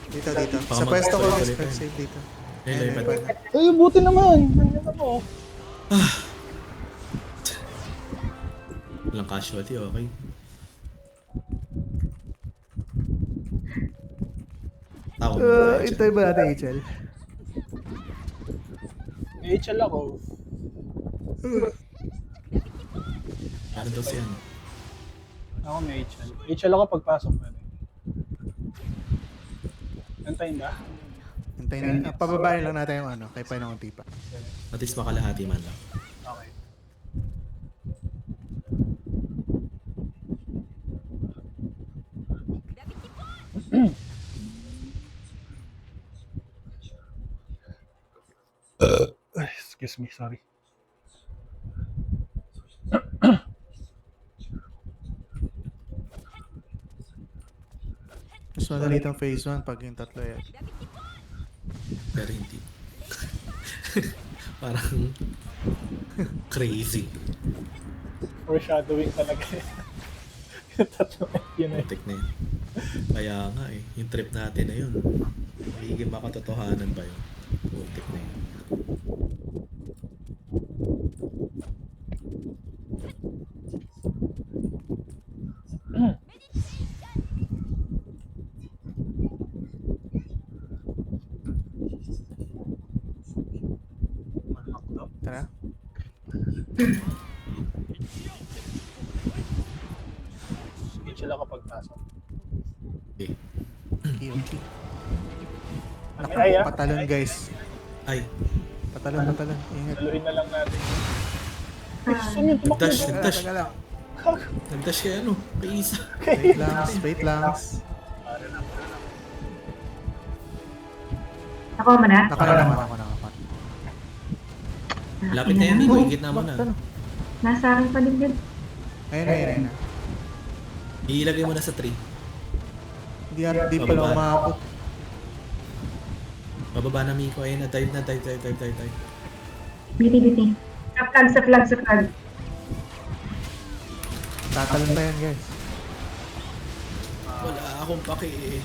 Dito, dito. Baka Sa pwesto ko guys, mag-split safe dito. Ayun, Ayan, ayun, pwede. Eh, buti naman. Nandiyan ako. Walang casualty, okay. Tawag mo ba? Ito'y ba natin, HL? HL ako. Ano daw siya? Ako may HL. HL ako pagpasok na rin. Antayin ba? Hintayin na. Pababayin lang natin yung ano, kay Painong Tipa. At least makalahati man lang. Okay. Excuse me, sorry. Mas madali itong phase 1 pag yung tatlo yan. Pero hindi. Parang crazy. Foreshadowing talaga. Yung tatlo yun eh. Putik na yun. Kaya nga eh, yung trip natin na yun. Magiging makatotohanan ba yun? Putik na yun. Tara. HL ako pagpasok. Okay. Okay. Ay, ah. Patalon guys. Ay, Patalon. Ingat. Saluhin na lang natin. nagdash, nagdash. Taga lang. Nagdash kay ano, kay Isa. Wait lang. Ako mo na? Nakaraan ako na. Lapit na yan, Nico. Ingit naman na. Nasa akin pa din din. Ayun. Iilagay mo na sa tree. Di pala umabot. Bababa na, Miko. Ayun na, dive na, dive. Biti. Sa flag. Tatalon pa yan guys. Wala akong paki eh.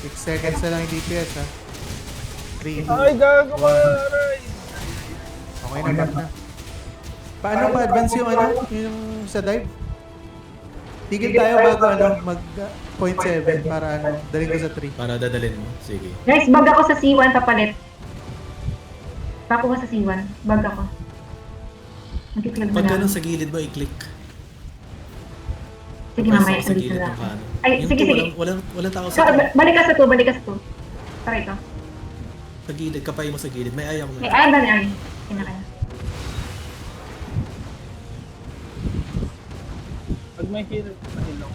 Six seconds na lang yung DPS ha. 3. Ay, gago ka! Aray! Okay na, back na. Paano pa advance yung yung sa dive? Tigil tayo bago mag 0.7 para dalhin ko sa 3. Para dadalhin mo. Sige. Guys, bag ako sa C1 papalit. Pakuha sa C1. Bag ako. Magkiklag na Pag lang. ganun sa gilid mo, i-click. Sige, Pag mamaya. sa Nandito gilid na. ng kanan. Ay, Yung sige, two, sige. Walang tao So, sa balik ka sa 2, balik ka sa 2. Tara ito. Sa gilid, kapay mo sa gilid. May ayaw mo May na. ay ba na? Kinakaya. Pag may heal, mahilo.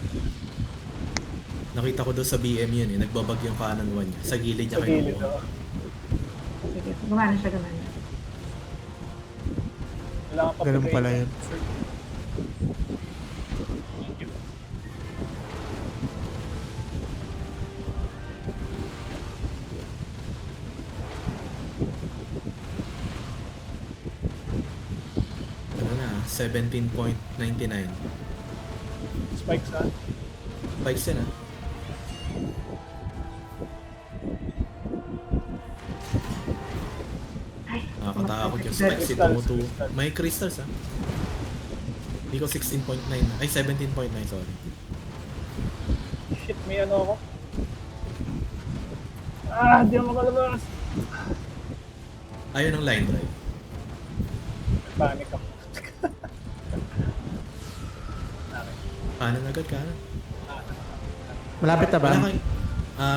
Nakita ko doon sa BM yun eh. Nagbabag yung kanan one niya. Sa gilid niya Sa gilid, kayo. oo. Sige, gumana siya, gumana. Kailangan pa Ganun pala yun. Ano na, 17.99. Spikes ha? Spikes yan ah. Ay, Nakakatakot yung spikes. May crystals ah. Hindi ko 16.9. Ay, 17.9 sorry. Shit, may ano ako. Ah, di ako makalabas. Ayaw ng line drive. Panic ako. Kanan agad, kanan. Malapit na ba? Wala kay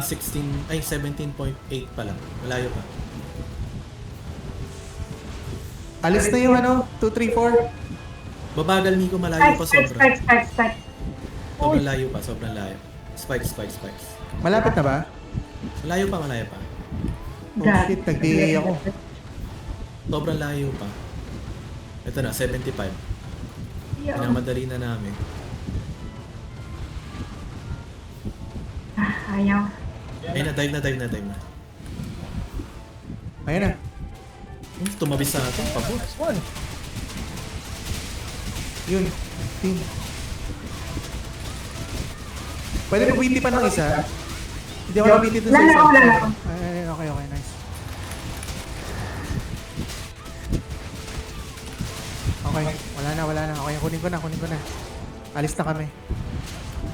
16, ay 17.8 pa lang. Malayo pa. Alis na yung 2, 3, 4. Babagal Miko, malayo pa Spikes, sobra. spikes. Sobrang layo pa, sobrang layo. Spikes. Malapit na ba? Malayo pa. Oh shit, nag-DA ako. Sobrang layo pa. Ito na, 75. Pinamadali na namin. Ayaw. Ay, dive na. Ayan na. Tumabi sa atin, pabo. Nice one. Yun. Team. Pwede mo BT pa ng isa? Hindi ako na-BT dun sa isa. Wala na ako. Ay, okay, nice. Okay, wala na. Okay, kunin ko na. Alis na kami.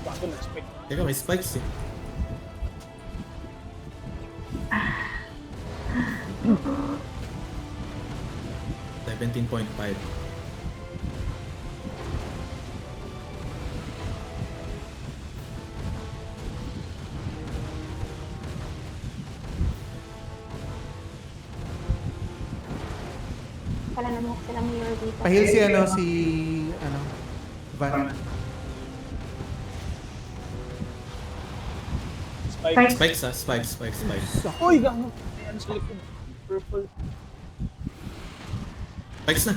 Bago nag-spike. Teka, may spikes eh. $17.5. Pala naman silang mirror dito. Pahil si Van. Spike. Spikes ah, spikes. Uy, gago. Ayan sa likod. Purple. Spikes na.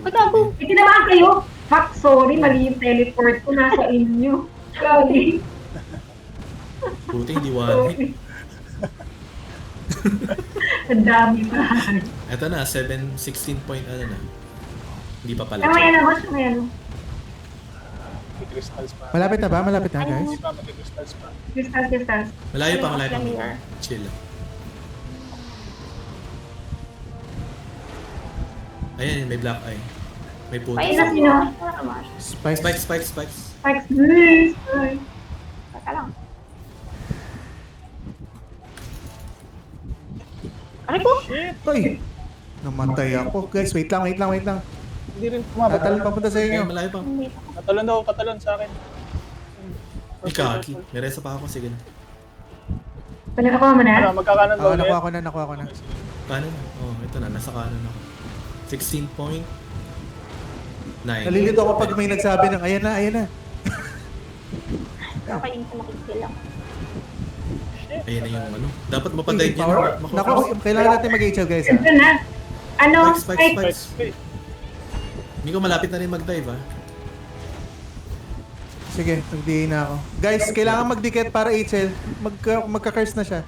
Pagkago. Itinamaan kayo. Fuck, sorry, mali yung teleport ko nasa inyo. Sorry. Buti hindi one hit. Ang dami pa. Ito na, 16 point ano na. Hindi pa pala. May ano. May crystals pa. Malapit na ba? Malapit na, guys? Hindi pa, may crystals pa. Crystals. Malayo pa. Mirror. Chill lang. Ayan, may black eye. May puto. Ay, na sino? Spikes. Spikes. Spikes, please. Ay. Teka lang. Aray ko! Uy! Namatay ako. Guys, wait lang. Hindi rin tumabot. Tatalon papunta sa Ayan, inyo. malayo pa. Patalon sa akin. Ikaki. May resa pa ako. Sige na. Balik ako mo Ano, na. magkakanan ba ulit? Nakuha ko na. Kanan na. Oh, ito na. Nasa kanan ako. 16.9. Nalilito ako pag may nagsabi ng, ayan na. Okay yung makikil lang. Ayan na yung ano. Dapat mapadive yun. Naku, kailangan natin mag-HL, guys. Ito na. Ano? Spikes. Spike. Hindi ko malapit na rin mag-dive ah. Sige, nag-DA na ako. Guys, kailangan mag-dikit para HL. Magka-curse na siya.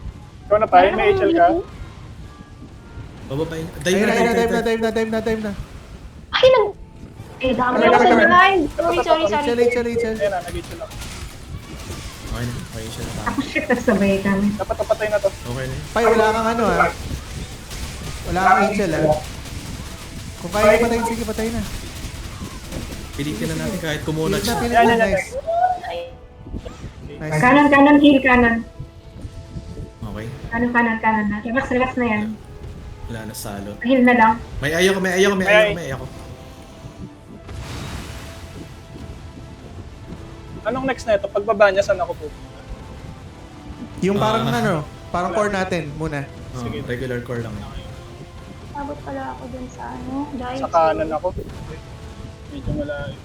Ikaw na pa, may HL ka? Bababa yun. Dive na. Ay, dami Ano, ako sa ano, line. Sorry. HL. Ayan na, nag-HL ako. Okay na. Okay siya na Ako shit, nagsabay kami. Dapat napatay na to. Okay na. Pai, wala kang ano ah. Wala kang angel ah. Kung kaya mo patayin, sige patayin na. Pilitin na natin kahit kumunat siya. Pilit Yan, na, yan, yan. nice. Nice. Kanan, heal kanan. Okay. Kanan na. Relax na yan. Wala na salo. Heal na lang. May ayaw ko. Anong next na ito? Pagbaba niya, saan ako po? Yung parang Ah. ano, parang core natin muna. Sige. Regular core lang. Abot pala ako dun sa ano, dive. Sa kanan ako. Medyo malayo.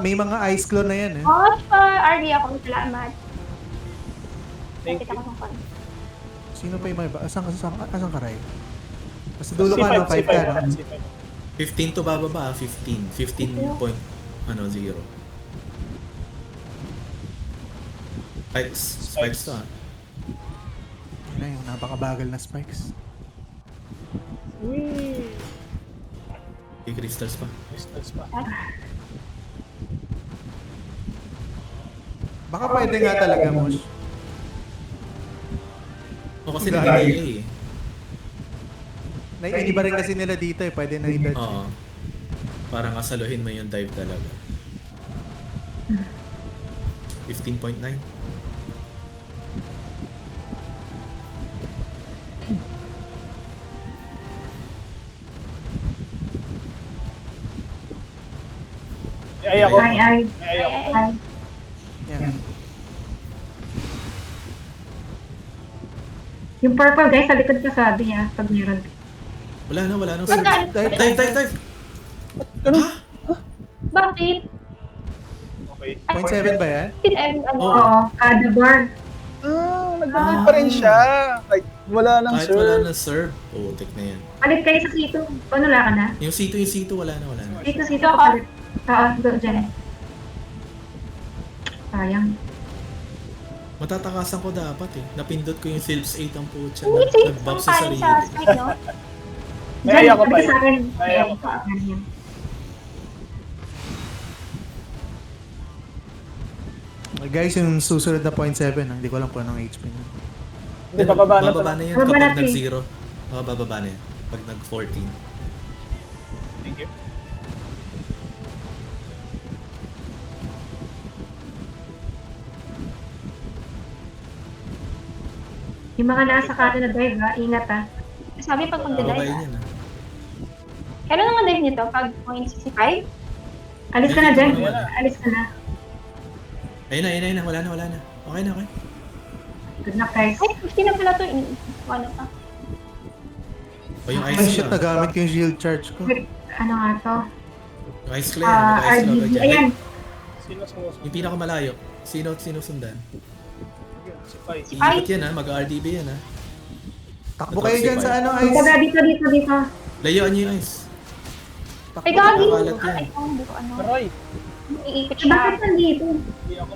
May mga ice claw na yan eh. Oh, pa RD ako. Salamat. Thank Kita you. ko ng kon. Sino pa yung may ba? Asan ka, Ray? Basta dulo ka, no? 5 C5, ka, no? C5. 15 to bababa. 15. 15 point, 0. Spikes to ah. Ano yung napakabagal na spikes. Whee! May crystals pa. Crystals pa. Baka pwede nga talaga, Mosh. O kasi nag-delay eh. Naiiniba rin kasi nila dito eh. Pwede na i-dodge. Oo. Parang asaluhin mo yung dive talaga. 15.9. Ay ako. Ay. Ay ako. Ay. Yan. Yung purple guys, sa likod ka sabi niya, pag meron. Wala na. Dive. Dive. Bakit? Okay. 0.7 ba yan? Ano? Oo. Oo, kada bar. Nagdadal pa rin siya. Like, wala nang Kahit sir. wala na serve. Putik na yan. Palit kayo sa sito. Ano wala ka na? Yung C2 wala na. Sito palit. Oo, go dyan. Sayang. Matatakasan ko dapat eh. Napindot ko yung Philips 8 ang putya. Uy, safe Nag-buff ang sa kain sarili. sa strike, no? May ay ako pa palit eh. sa akin. Ay, ako pa. Ganyan. Guys, yung susunod na 0.7, hindi ko alam kung anong HP na. Hindi, bababa na to. Bababa na yan Bababa kapag natin. nag-0. Bababa na yan. Pag nag-14. Thank you. Yung mga nasa kanan na dive ha, ingat ha. Sabi pag Bababa magdadive. yan ah. Kailan naman dive nito? Pag 0.65? Alis ka na dyan. Ayan na. Alis ka na. Ayun na. Wala na. Okay na. Good luck guys. Ay, 50 na pala to. Ano pa? O yung Ay, ice shit, claw. nagamit ko yung shield charge ko. Ano nga to? Yung ice claw yan. Mag-ice claw ka RGB. dyan. Ayan. Sino sumusunod? Yung pinakamalayo. Sino sundan? Si Pai. Iikot yan ah. Mag-RDB yan ah. Takbo kayo dyan sa ano, Dito ice. na, dito. Layuan niyo yung ice. Ay, gagi! Kakalat yan. Ay, hindi ko ano. Aray! Iikot Eh, bakit siya. nandito? Mali ako.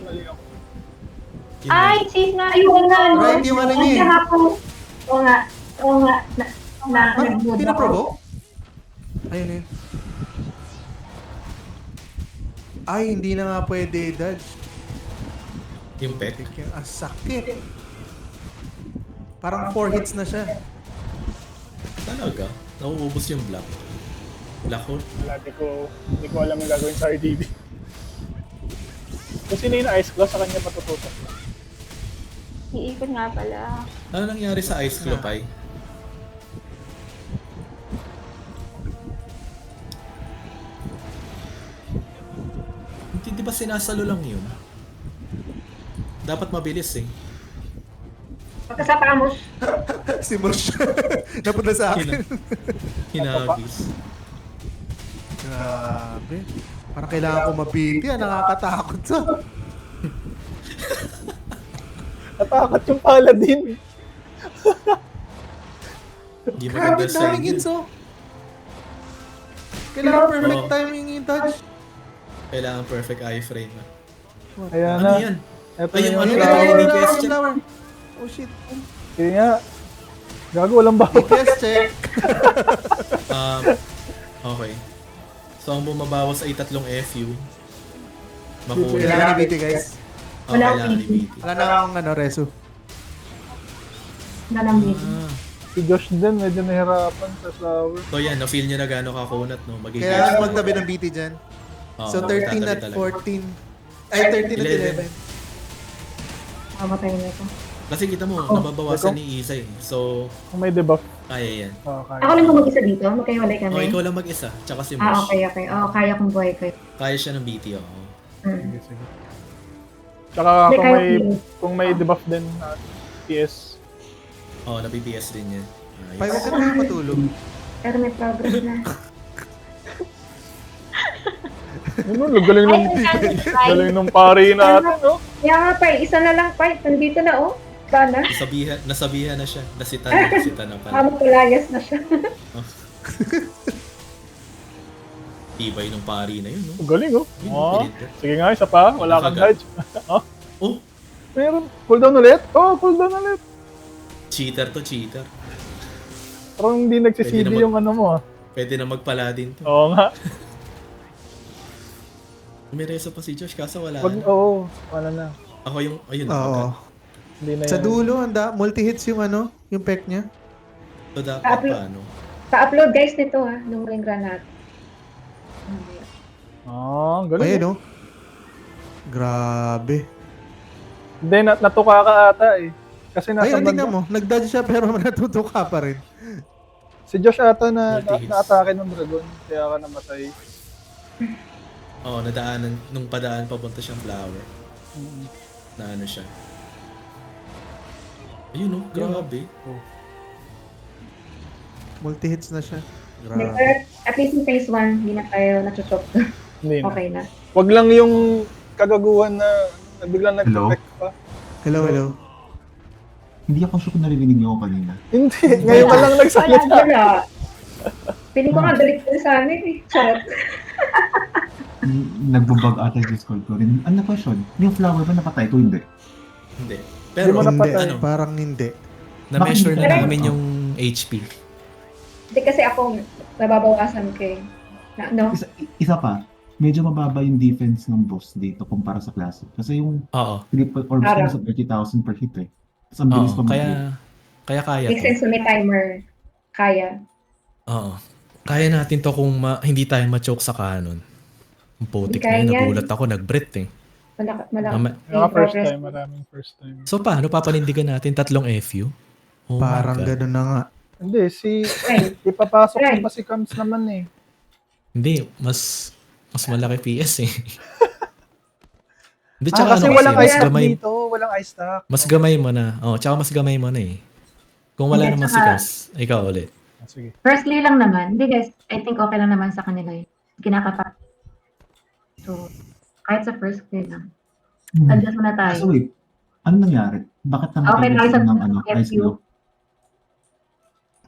Yun Ay, yun. safe na. Ayun nga, ano? Right, yung ano niya eh. Ang hapon. Oo nga. Nag-mood ako. Pinaprovoke? Ayun yun. Ay, hindi na nga pwede dodge. Yung pek. Ang sakit. Parang 4 hits na siya. Talaga. Nauubos yung black. Black hole. Wala, hindi ko alam yung gagawin sa RDB. Kung sino yung ice claw, sa kanya matututo. Iikot nga pala. Ano nangyari sa ice claw, Pai? Hindi, di ba sinasalo lang yun? Dapat mabilis eh. Pagkasapamos. Si Mosh. Napunta sa akin. Hinagis. Grabe. Parang kailangan ko mabiti. Nakakatakot to. Natakot yung paladin. Hindi maganda Grabe, sa daming hits oh. Kailangan perfect Oo. timing yung dodge. Kailangan perfect iframe. Ayan Ano na. yan? Ito Ay, yung yung ano, Ayun, flower. ayun, ayun, question. flower. Oh shit. Sige nga. Gago, walang bawas. DPS check. Okay. So, ang bumabawas ay 3 FU. Kailangan ni BT guys. Wala kailangan akong ni BT. Wala na akong ano, reso. na lang dito. Ah. Si Josh din, medyo nahirapan sa flower. So yan, na-feel nyo na gano'n kakunat, no? Magiging Kailangan magtabi ng BT dyan. Oo, So 13 magtatabi at talaga. 14. Ay, 13 at 11. Mamatay na ito. Kasi kita mo, Oh, nababawasan ikaw? ni Isa eh. So, Kung may debuff, kaya yan. kaya. Ako lang ba mag-isa dito? Magkaiwalay kami? O, ikaw lang mag-isa. Tsaka si Ah, Mosh. okay. Oo, kaya kong buhay kayo. Kaya siya ng BT, oo. Sige, sige. Tsaka Hindi, kung kaya may, ko. kung may debuff din na PS, Oo, na-BPS din yan. Pay, Ayos. huwag ka na kayo matulog. Pero may progress na. yun, galing Ay, nung, Ay, galing nung pari natin, no? Kaya nga, Pai, isa na lang, Pai. Nandito na, oh. Sana. Nasabihan na siya. Nasita na pala. Kamukulayas na siya. Tibay nung pari na yun, no? Galing, oh. Yun, Oh, pilit ka. sige nga, isa pa. Wala kang Nakagat. dodge. Oh, Oh, meron. Cooldown ulit? Oh, cooldown ulit. cheater to cheater. Parang hindi nagsisidi Pwede na yung ano mo, ah. Pwede na magpala din to. Oo nga. May reso pa si Josh, kaso wala Wag, na. oo, wala na. Ako yung, ayun. Oo. Hindi na Sa yan. dulo, multi-hits yung ano, yung pek niya. So dapat paano? Pa-upload, guys, nito, ha. Nung ring granat. Ah, galing. Ayun, no? Grabe. Hindi, natuka ka ata eh. Kasi nasa Ayun, tingnan banda. mo. Nag-dodge siya pero natutuka pa rin. Si Josh ata na Multi-hits. na-atake ng dragon. Kaya ka namatay. Oo, nadaanan, nung padaan papunta siyang flower. Na ano siya. Ayun, no? Grabe. Multi-hits na siya. Hindi, Grabe. pero at least in phase 1, hindi na tayo nachuchok. Hindi na. Okay na. Wag lang yung kagaguhan na biglang nag-effect pa. Hello. Hindi ako sure kung naririnig niyo ako kanina. Hindi, ngayon ka lang Wala, nagsalita. wala. Piling ko nga, balik ko sa amin, eh. Charot. Nagbubag ata yung Discord ko rin. Ano na question? Yung flower ba napatay ko? Hindi. Hindi. Hindi Pero, mo Hindi, napatay. ano, parang hindi. na-measure na Bakit? namin yung HP. Hindi kasi ako, nababawasan ko eh. Na, no? Isa pa, medyo mababa yung defense ng boss dito kumpara sa classic. Kasi yung Oo. triple orbs Parang- ko sa 30,000 per hit eh. Tapos ang bilis Oo. pa mag-hit. Kaya Makes to. sense na may timer. Kaya. Oo. Kaya natin to kung hindi tayo ma-choke sa canon. Ang putik Hindi kaya na yun. yan. Nagulat ako, nag-breath eh. May Mga first progress. time, maraming first time. So paano papanindigan natin 3 FU? Oh my Parang God. gano'n na nga. Hindi, Right. ipapasok Right. mo pa si Kams naman eh. Hindi, mas malaki PS eh. Hindi, Ah, tsaka kasi ano walang mas ice stack gamay, dito, walang ice stack. mas gamay mo na. Oh, tsaka mas gamay mo na eh. Kung wala Hindi, naman si tsaka- Kams, ikaw ulit. Ah, sige. Firstly lang naman. Hindi guys, I think okay lang naman sa kanila yun. Kinakapa. So, kahit sa first clear lang. Adjust muna tayo. So wait, ano nangyari? Bakit Okay, namatay tayo sa ng ano, FU. ice glow?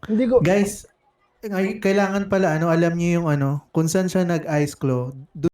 Hindi ko, Guys, kailangan pala, alam niyo yung kung saan siya nag-ice claw,